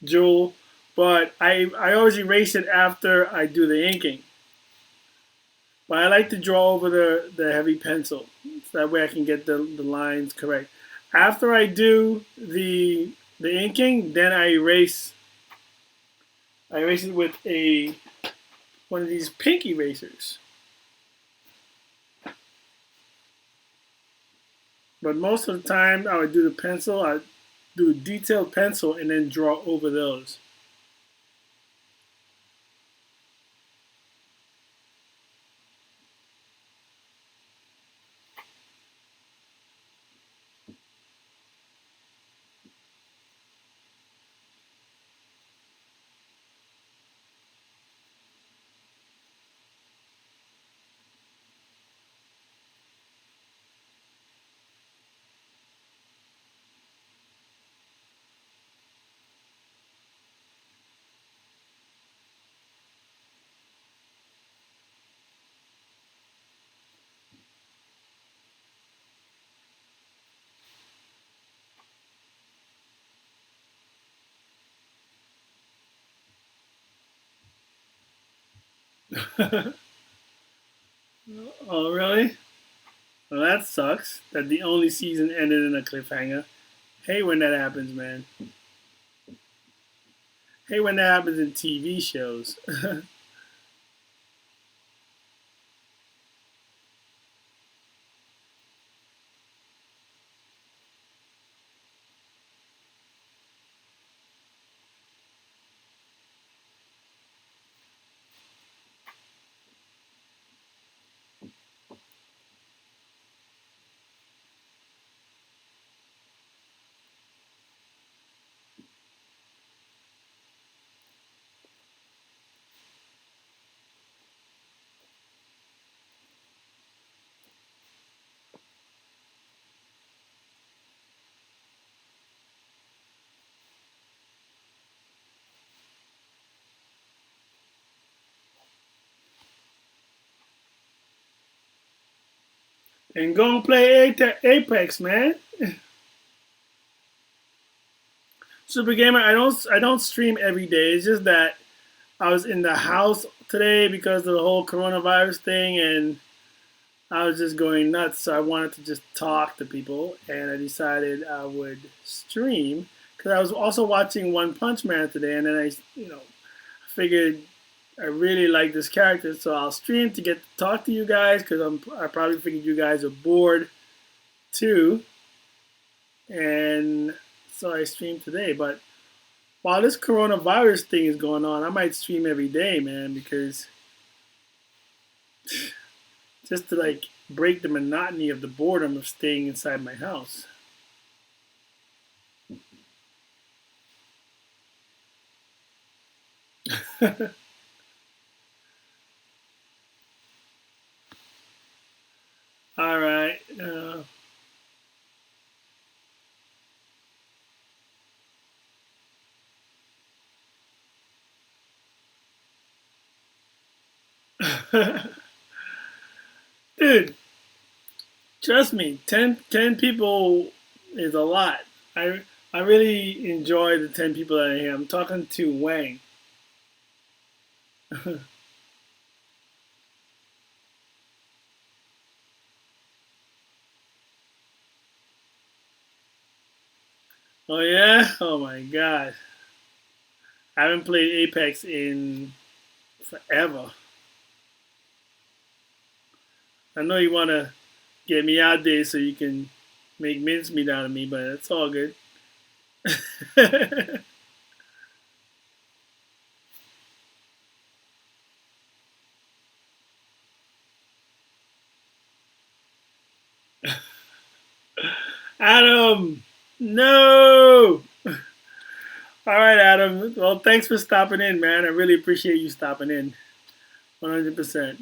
Jewel, but I always erase it after I do the inking. But I like to draw over the heavy pencil. So that way I can get the lines correct. After I do the inking, then I erase it with a one of these pink erasers. But most of the time, I would do the pencil. I do a detailed pencil and then draw over those. Oh, really? Well, that sucks. That the only season ended in a cliffhanger. Hey, when that happens, man. Hey, when that happens in TV shows. And go and play Apex, man. Super Gamer, I don't stream every day. It's just that I was in the house today because of the whole coronavirus thing, and I was just going nuts. So I wanted to just talk to people, and I decided I would stream because I was also watching One Punch Man today, and then I figured I really like this character, so I'll stream to get to talk to you guys because I probably figured you guys are bored too, and so I streamed today. But while this coronavirus thing is going on, I might stream every day, man, because just to like break the monotony of the boredom of staying inside my house. All right. Dude, trust me, ten people is a lot. I really enjoy the 10 people that are here. I'm talking to Wang. Oh yeah? Oh my god. I haven't played Apex in forever. I know you want to get me out there so you can make mincemeat out of me, but it's all good. Adam! No! All right, Adam. Well, thanks for stopping in, man. I really appreciate you stopping in. 100%.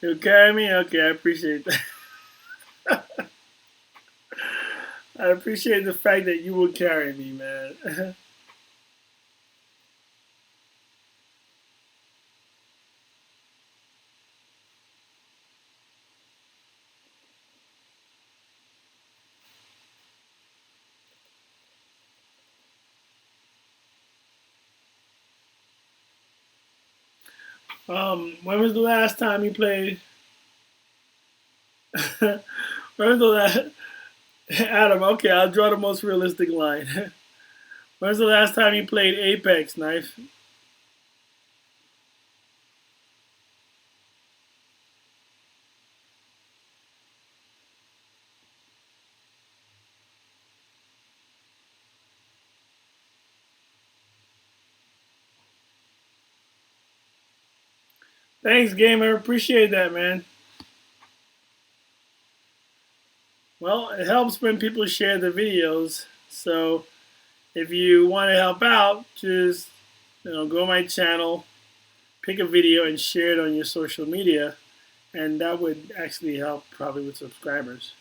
You'll carry me? Okay, I appreciate that. I appreciate the fact that you will carry me, man. When was the last time you played? When was the last? Adam, okay, I'll draw the most realistic line. When was the last time you played Apex, Knife? Thanks, gamer. Appreciate that, man. Well, it helps when people share the videos. So if you want to help out, just go to my channel, pick a video, and share it on your social media, and that would actually help probably with subscribers.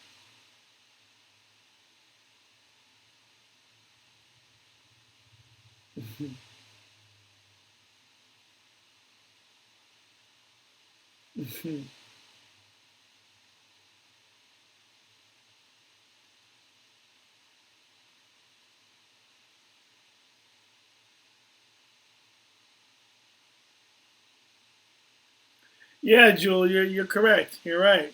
Yeah, Jewel, you're correct. You're right.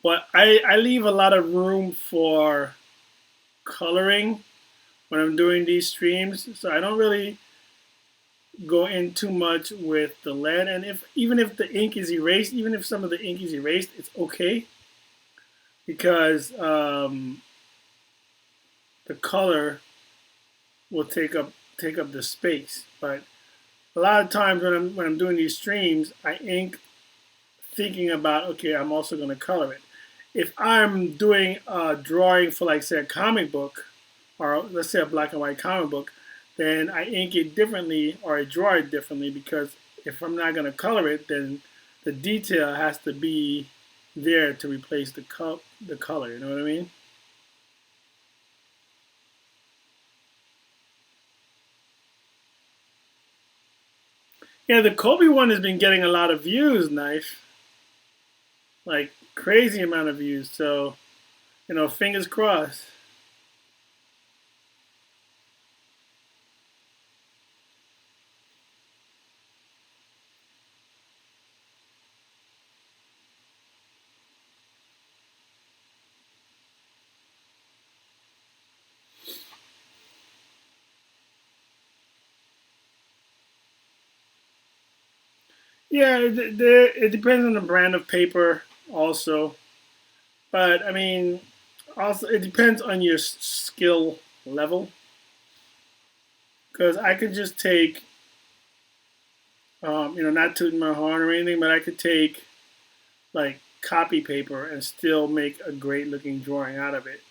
But I leave a lot of room for coloring when I'm doing these streams, so I don't really go in too much with the lead. And if even if the ink is erased, even if some of the ink is erased, it's okay because the color will take up the space. But a lot of times when I'm doing these streams, I ink thinking about, okay, I'm also going to color it. If I'm doing a drawing for, like, say, a comic book, or let's say a black and white comic book, then I ink it differently or I draw it differently because if I'm not going to color it, then the detail has to be there to replace the color. You know what I mean? Yeah, the Kobe one has been getting a lot of views, Knife. Like crazy amount of views. So, fingers crossed. Yeah, it depends on the brand of paper also. But I mean, also it depends on your skill level. Because I could just take, not tooting my horn or anything, but I could take like copy paper and still make a great looking drawing out of it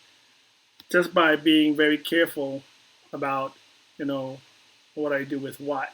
just by being very careful about, you know, what I do with what.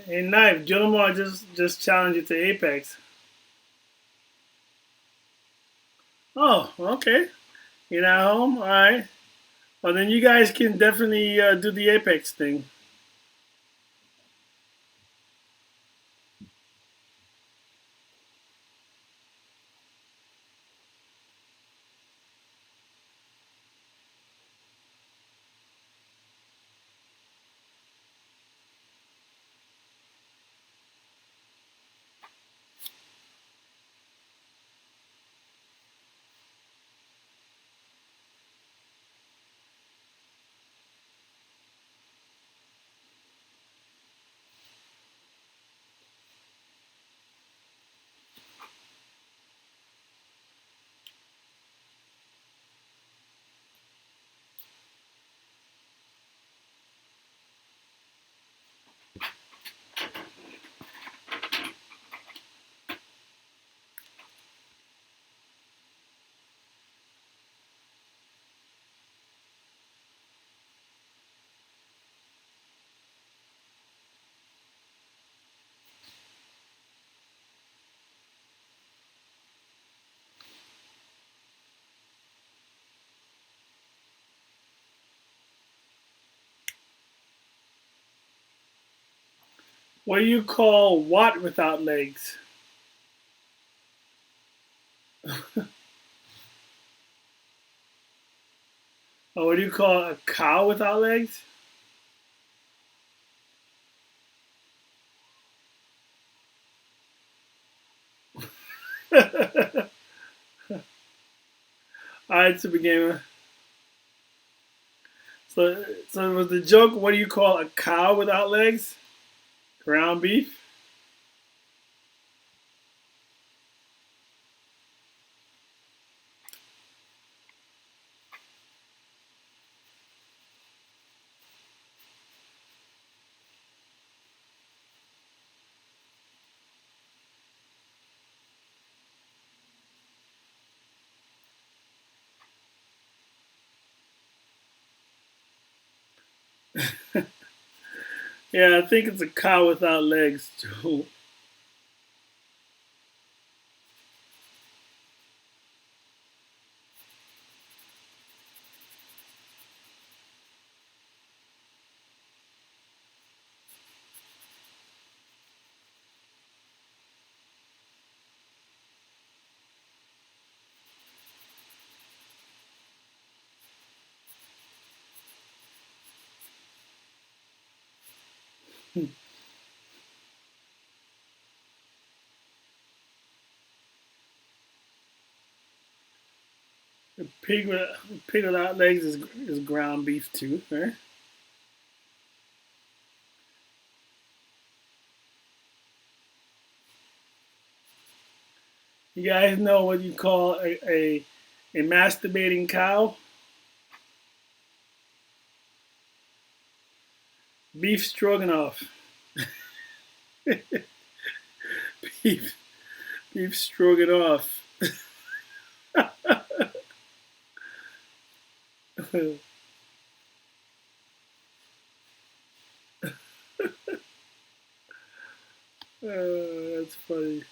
And knife, Gilmore just challenged you to Apex. Oh, okay. You're not home, all right. Well, then you guys can definitely do the Apex thing. What do you call what without legs? Oh, what do you call a cow without legs? All right, super gamer. So was the joke? What do you call a cow without legs? Ground beef. Yeah, I think it's a cow without legs, Joe. A pig without legs is ground beef too, right? You guys know what you call a masturbating cow? Beef stroganoff. beef beef stroganoff. That's funny.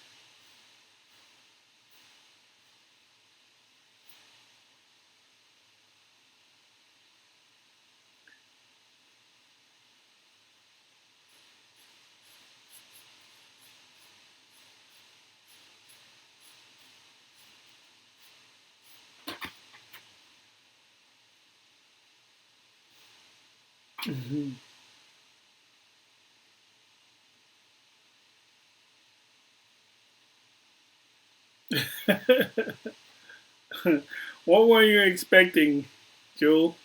What were you expecting, Joel?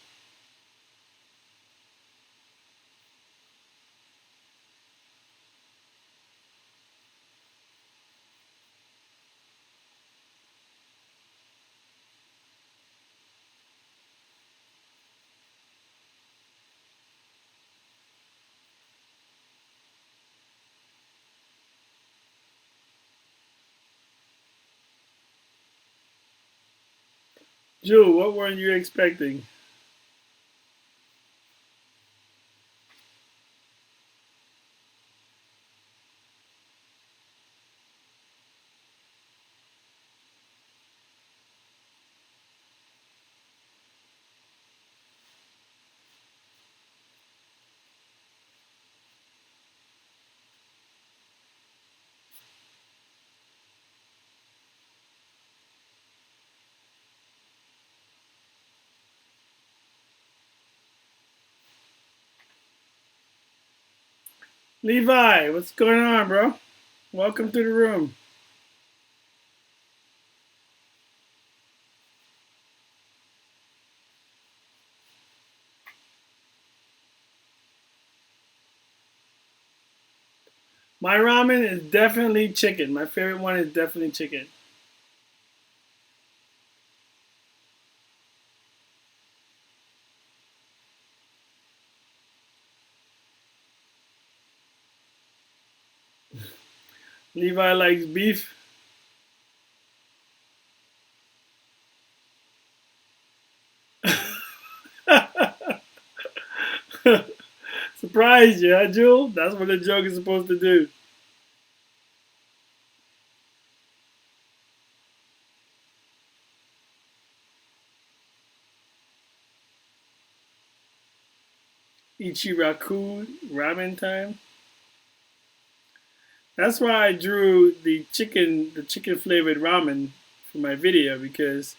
Joel, what were you expecting? Levi, what's going on, bro? Welcome to the room. My ramen is definitely chicken. My favorite one is definitely chicken. Levi likes beef. Surprise you, huh, Jewel? That's what the joke is supposed to do. Ichiraku ramen time. That's why I drew the chicken flavored ramen for my video because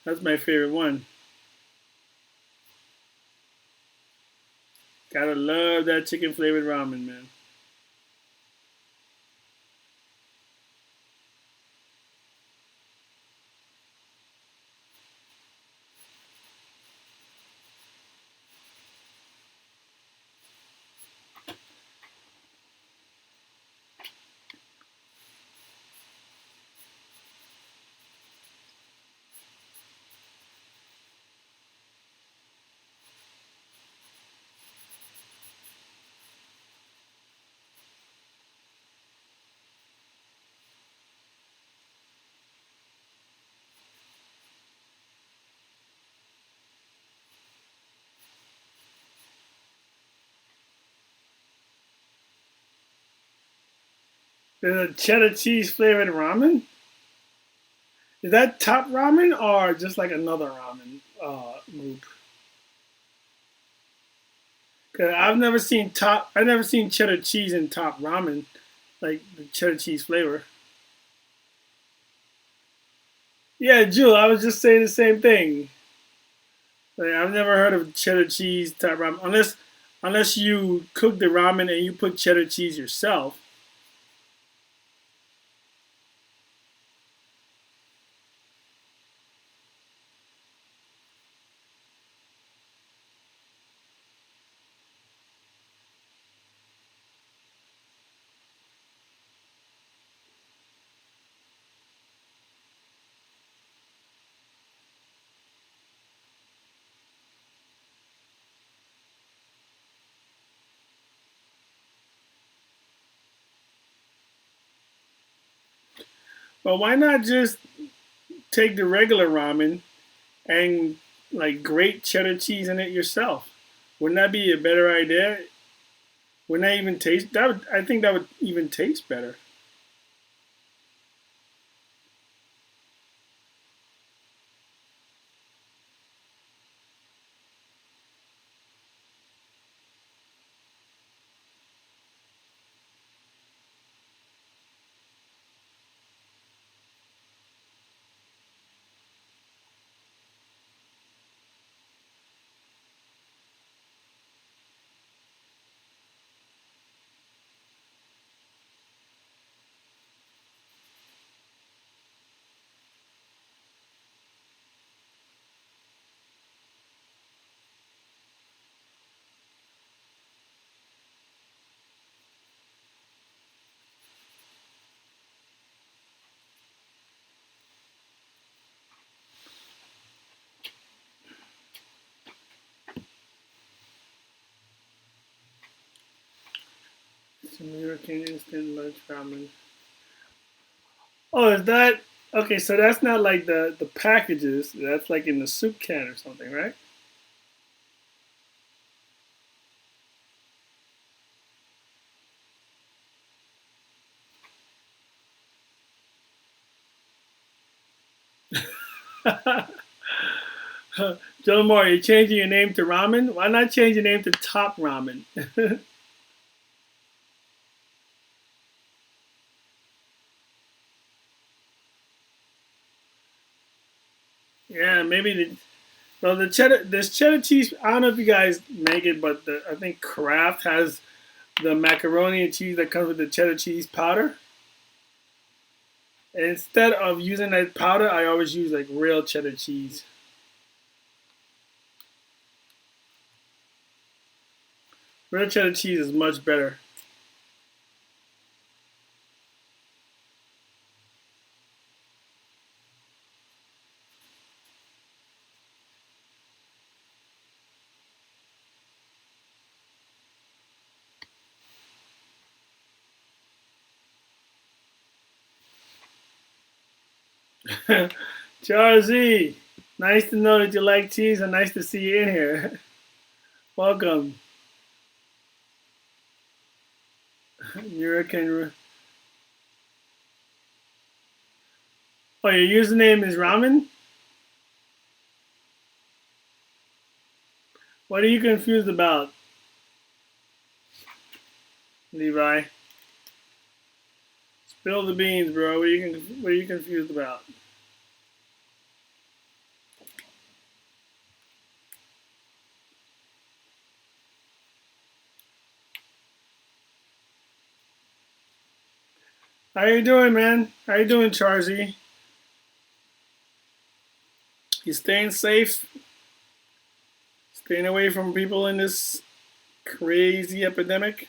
that's my favorite one. Gotta love that chicken flavored ramen, man. There's a cheddar cheese flavored ramen. Is that top ramen or just like another ramen group? Cause I've never seen cheddar cheese in top ramen, like the cheddar cheese flavor. Yeah, Jewel, I was just saying the same thing. Like, I've never heard of cheddar cheese top ramen unless you cook the ramen and you put cheddar cheese yourself. But why not just take the regular ramen and like grate cheddar cheese in it yourself? Wouldn't that be a better idea? Wouldn't that even taste? That would, I think that would even taste better. Some European instant lunch ramen. Oh, is that okay? So that's not like the packages. That's like in the soup can or something, right? Joe Moore, you're changing your name to ramen. Why not change your name to Top Ramen? Yeah, maybe the well the cheddar this cheddar cheese. I don't know if you guys make it, but I think Kraft has the macaroni and cheese that comes with the cheddar cheese powder. And instead of using that powder, I always use like real cheddar cheese. Real cheddar cheese is much better. Charlie, nice to know that you like cheese and nice to see you in here. Welcome. American. Oh, your username is ramen? What are you confused about, Levi? Spill the beans, bro. What are you confused about? How you doing, man? How you doing, Charzy? You staying safe? Staying away from people in this crazy epidemic?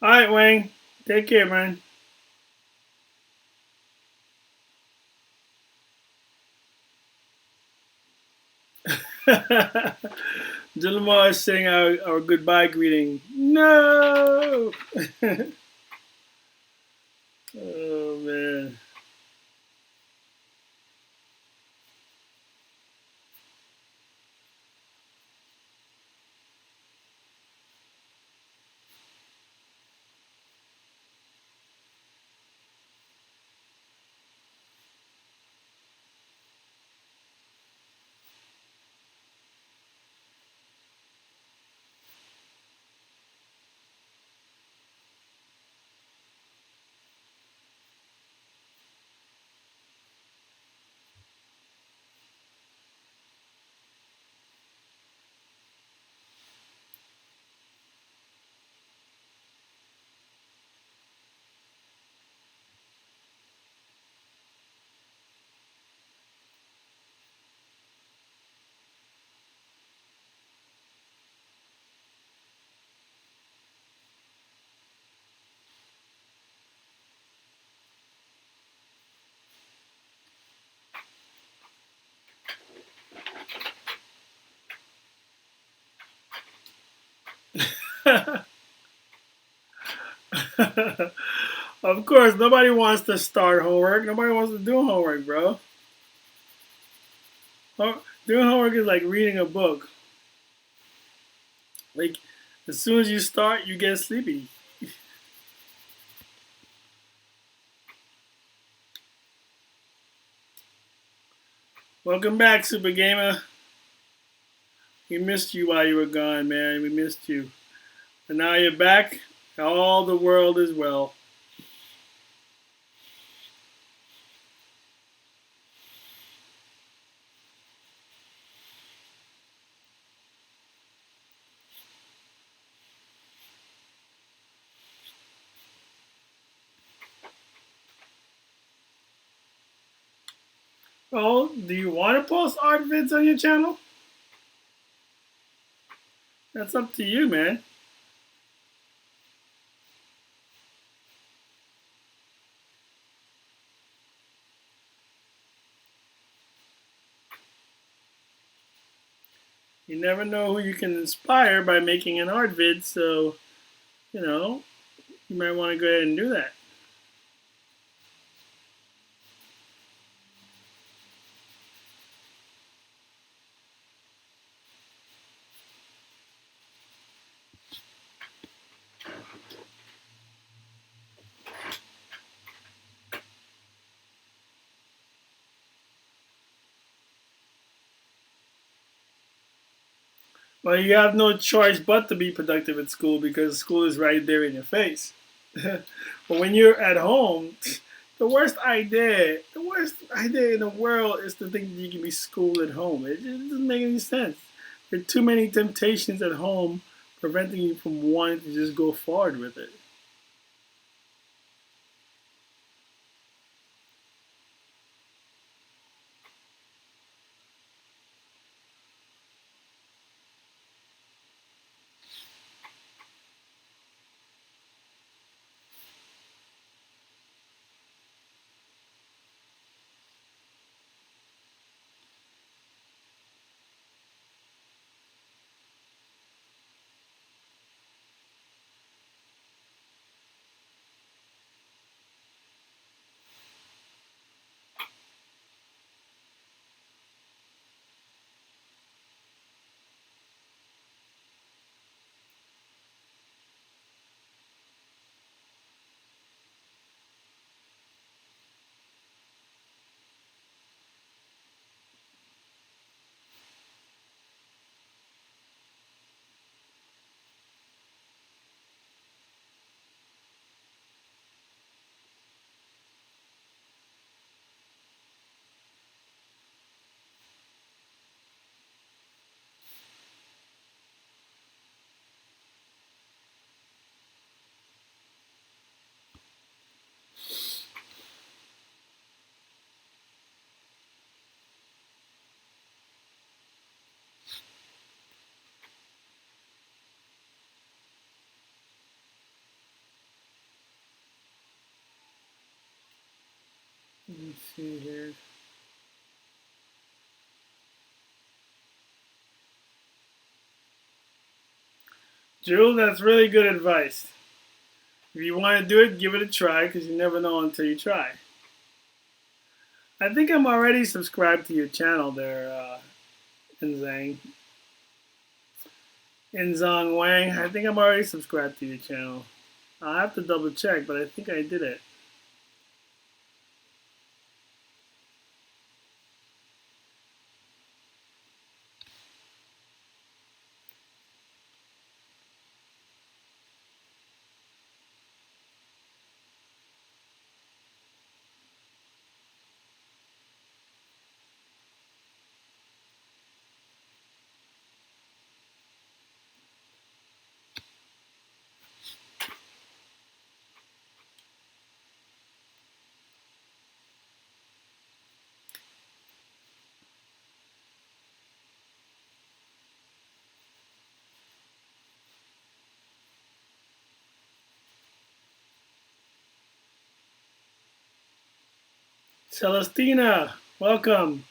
All right, Wayne. Take care, man. Dilma is saying our goodbye greeting. No. Oh man. Of course, nobody wants to start homework. Nobody wants to do homework, bro. Doing homework is like reading a book. Like, as soon as you start, you get sleepy. Welcome back, Super Gamer. We missed you while you were gone, man. We missed you. And now you're back. All the world is well. Oh, do you want to post art vids on your channel? That's up to you, man. You never know who you can inspire by making an art vid, so, you know, you might want to go ahead and do that. Well, you have no choice but to be productive at school because school is right there in your face. But when you're at home, the worst idea in the world is to think that you can be schooled at home. It just doesn't make any sense. There are too many temptations at home preventing you from wanting to just go forward with it. see here. Jules, that's really good advice. If you want to do it, give it a try because you never know until you try. I think I'm already subscribed to your channel there, Inzang. Inzong Wang. I think I'm already subscribed to your channel. I'll have to double check, but I think I did it. Celestina, welcome.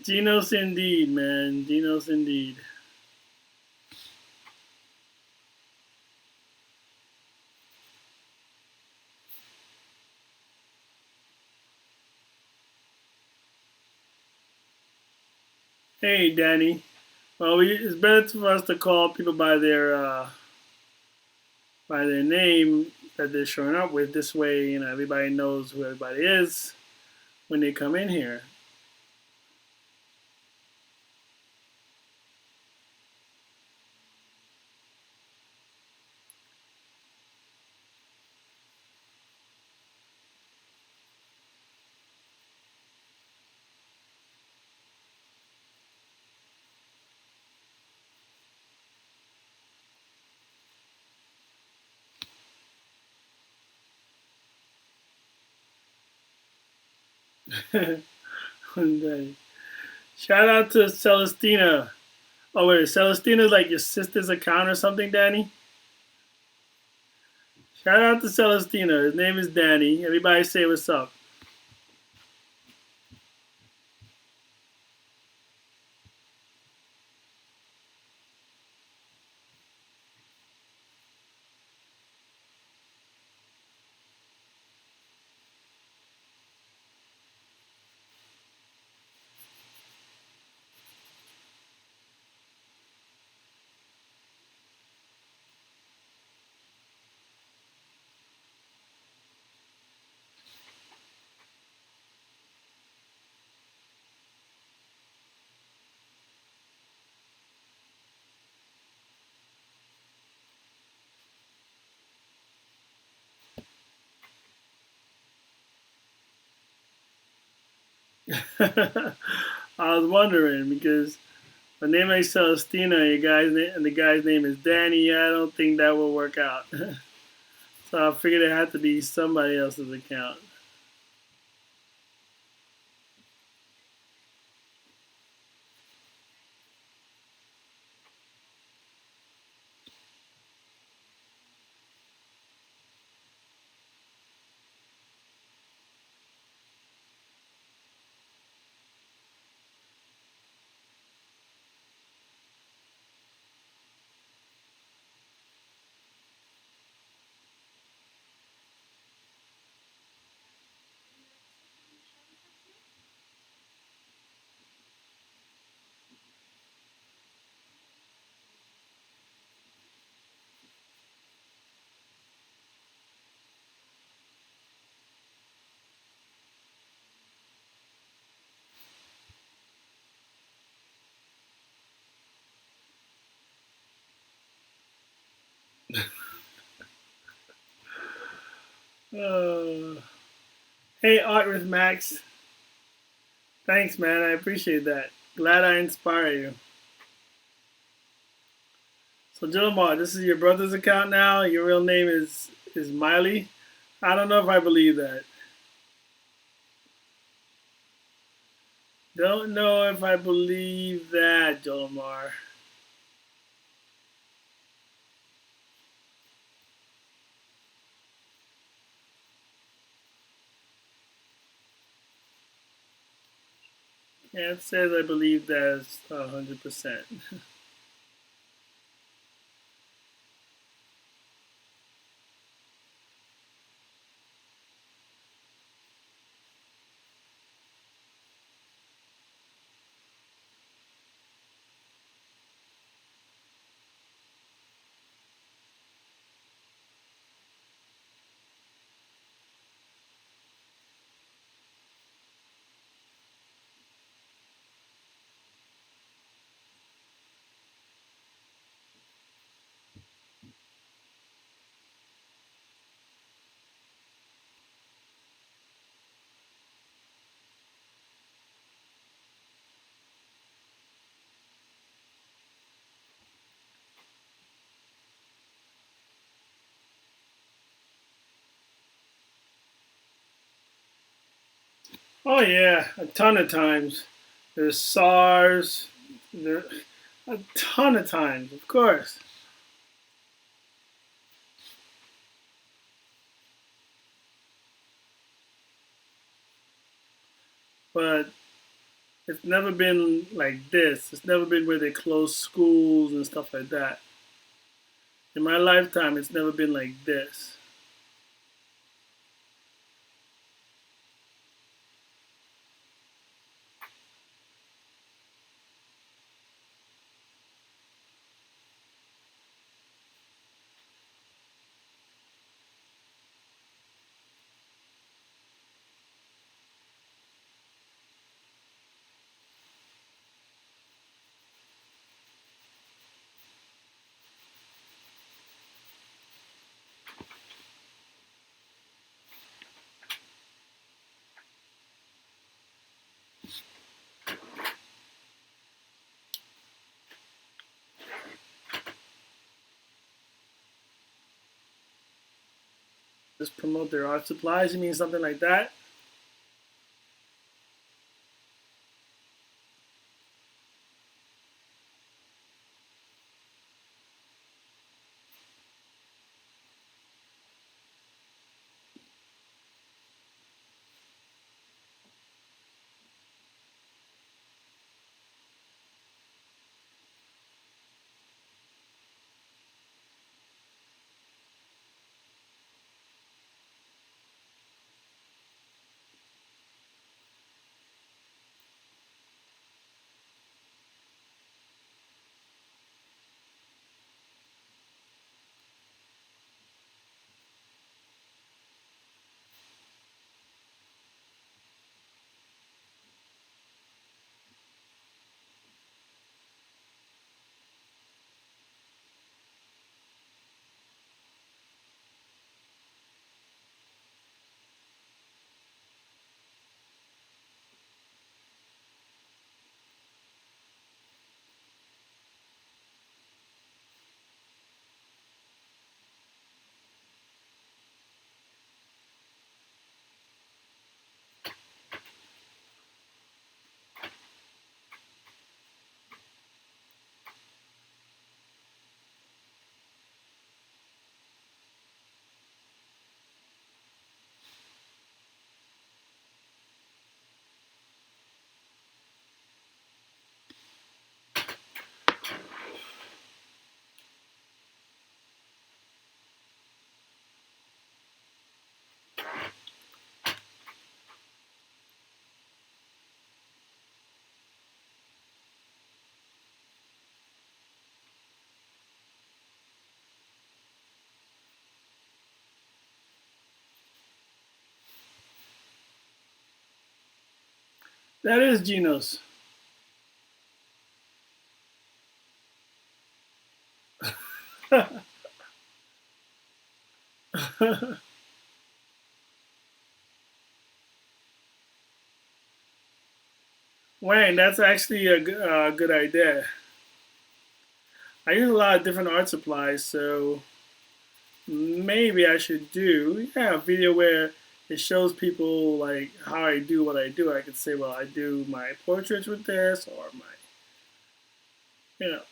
Genos indeed, man. Genos indeed. Hey, Danny. Well, it's better for us to call people by their name that they're showing up with. This way, everybody knows who everybody is when they come in here. Shout out to Celestina. Oh wait, Celestina's like your sister's account or something, Danny? Shout out to Celestina. His name is Danny. Everybody say what's up. I was wondering because the name is Celestina, and the guy's name is Danny. Yeah, I don't think that will work out. So I figured it had to be somebody else's account. Uh, hey, Art with Max. Thanks, man. I appreciate that. Glad I inspire you. So, Gilmar, this is your brother's account now. Your real name is Miley. I don't know if I believe that. Don't know if I believe that, Jolmar. Yeah, it says I believe that's 100%. Oh yeah, a ton of times. There's SARS. There, a ton of times, of course. But it's never been like this. It's never been where they close schools and stuff like that. In my lifetime, it's never been like this. Just promote their art supplies. You mean something like that? That is Genos. Wayne, that's actually a good idea. I use a lot of different art supplies, so maybe I should do a video where it shows people like how I do what I do. I could say, well, I do my portraits with this, or you know,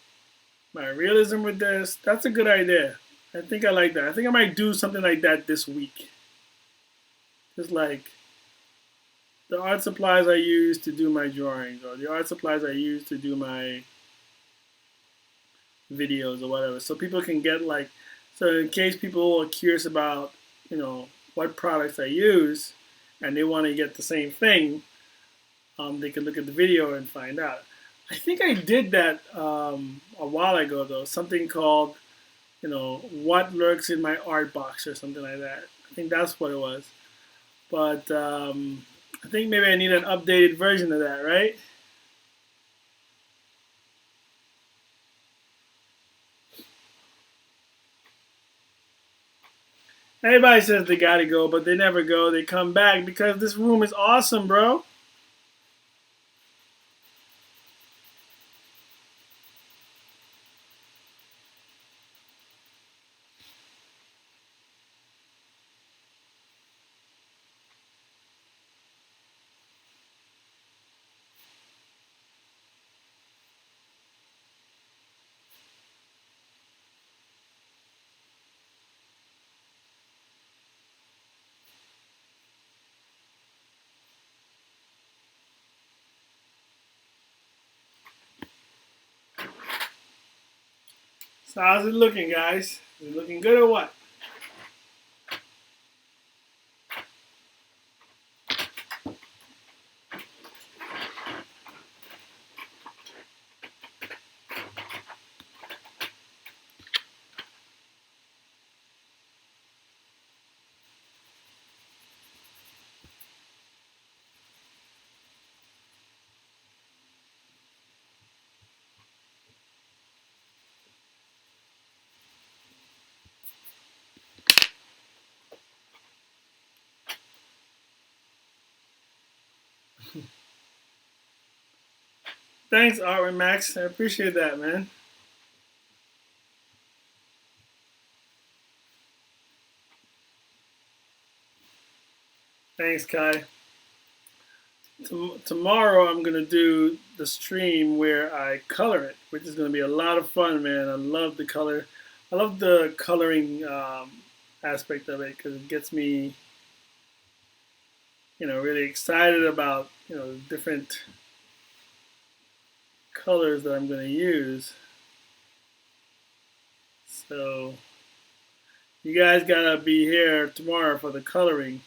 my realism with this. That's a good idea. I think I like that. I think I might do something like that this week. Just like the art supplies I use to do my drawings, or the art supplies I use to do my videos or whatever. So people can get like, so in case people are curious about, what products I use and they want to get the same thing, they can look at the video and find out. I think I did that a while ago though, something called, what lurks in my art box or something like that. I think that's what it was. But I think maybe I need an updated version of that, right? Everybody says they gotta go, but they never go. They come back because this room is awesome, bro. So how's it looking, guys? Is it looking good or what? Thanks, Art and Max. I appreciate that, man. Thanks, Kai. Tomorrow I'm gonna do the stream where I color it, which is gonna be a lot of fun, man. I love the color. I love the coloring aspect of it because it gets me, really excited about different colors that I'm gonna use. So you guys gotta be here tomorrow for the coloring.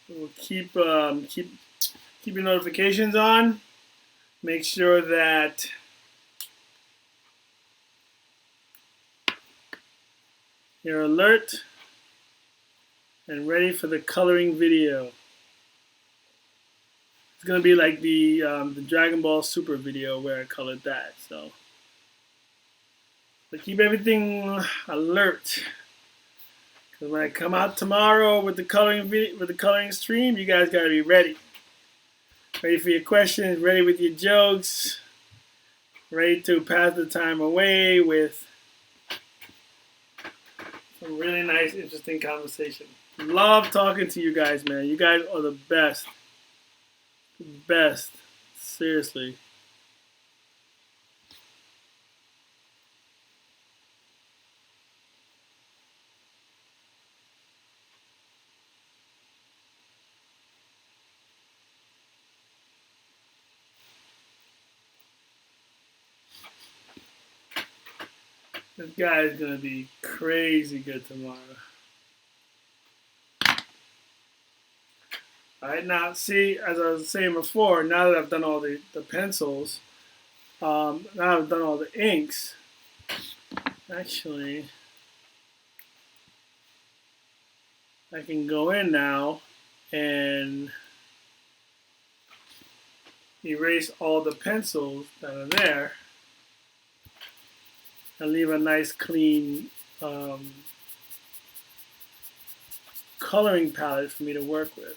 We'll keep your notifications on. Make sure that you're alert and ready for the coloring video. It's gonna be like the Dragon Ball Super video where I colored that. So keep everything alert. Because when I come out tomorrow with the coloring stream, you guys gotta be ready. Ready for your questions, ready with your jokes, ready to pass the time away with some really nice, interesting conversation. Love talking to you guys, man. You guys are the best. The best. Seriously. This guy is going to be crazy good tomorrow. Alright, now see, as I was saying before, now that I've done all the pencils, now I've done all the inks, actually, I can go in now and erase all the pencils that are there and leave a nice clean coloring palette for me to work with.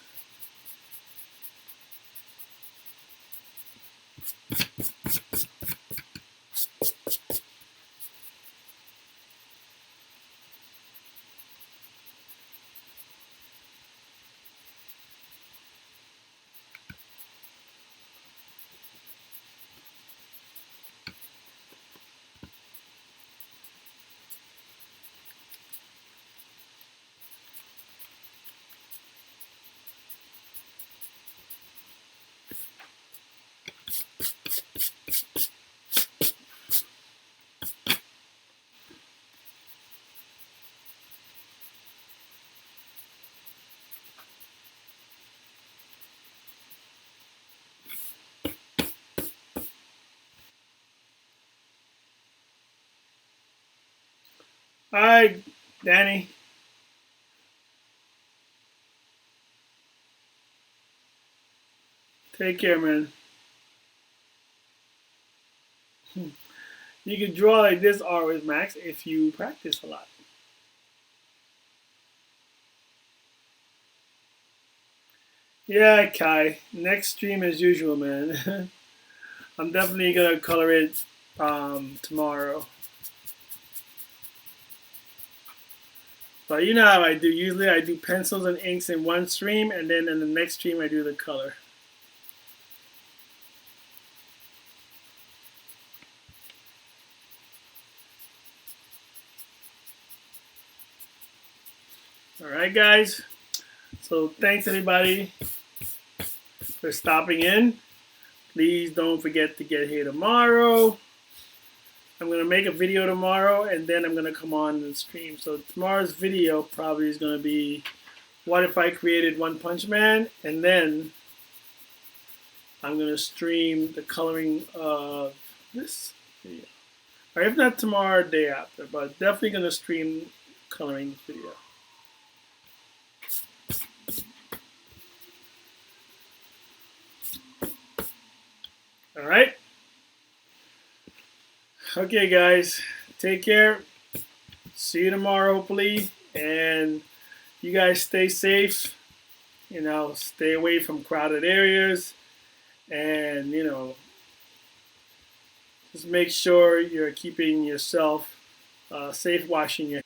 All right, Danny. Take care, man. You can draw like this art with Max if you practice a lot. Yeah, Kai. Next stream as usual, man. I'm definitely gonna color it tomorrow. But you know how I do. Usually I do pencils and inks in one stream, and then in the next stream I do the color. All right, guys. So thanks everybody for stopping in. Please don't forget to get here tomorrow. I'm gonna make a video tomorrow, and then I'm gonna come on and stream. So tomorrow's video probably is gonna be what if I created One Punch Man, and then I'm gonna stream the coloring of this video. Or if not tomorrow, day after, but definitely gonna stream coloring this video. All right. Okay, guys. Take care. See you tomorrow, hopefully. And you guys stay safe. You know, stay away from crowded areas. And, you know, just make sure you're keeping yourself safe, washing your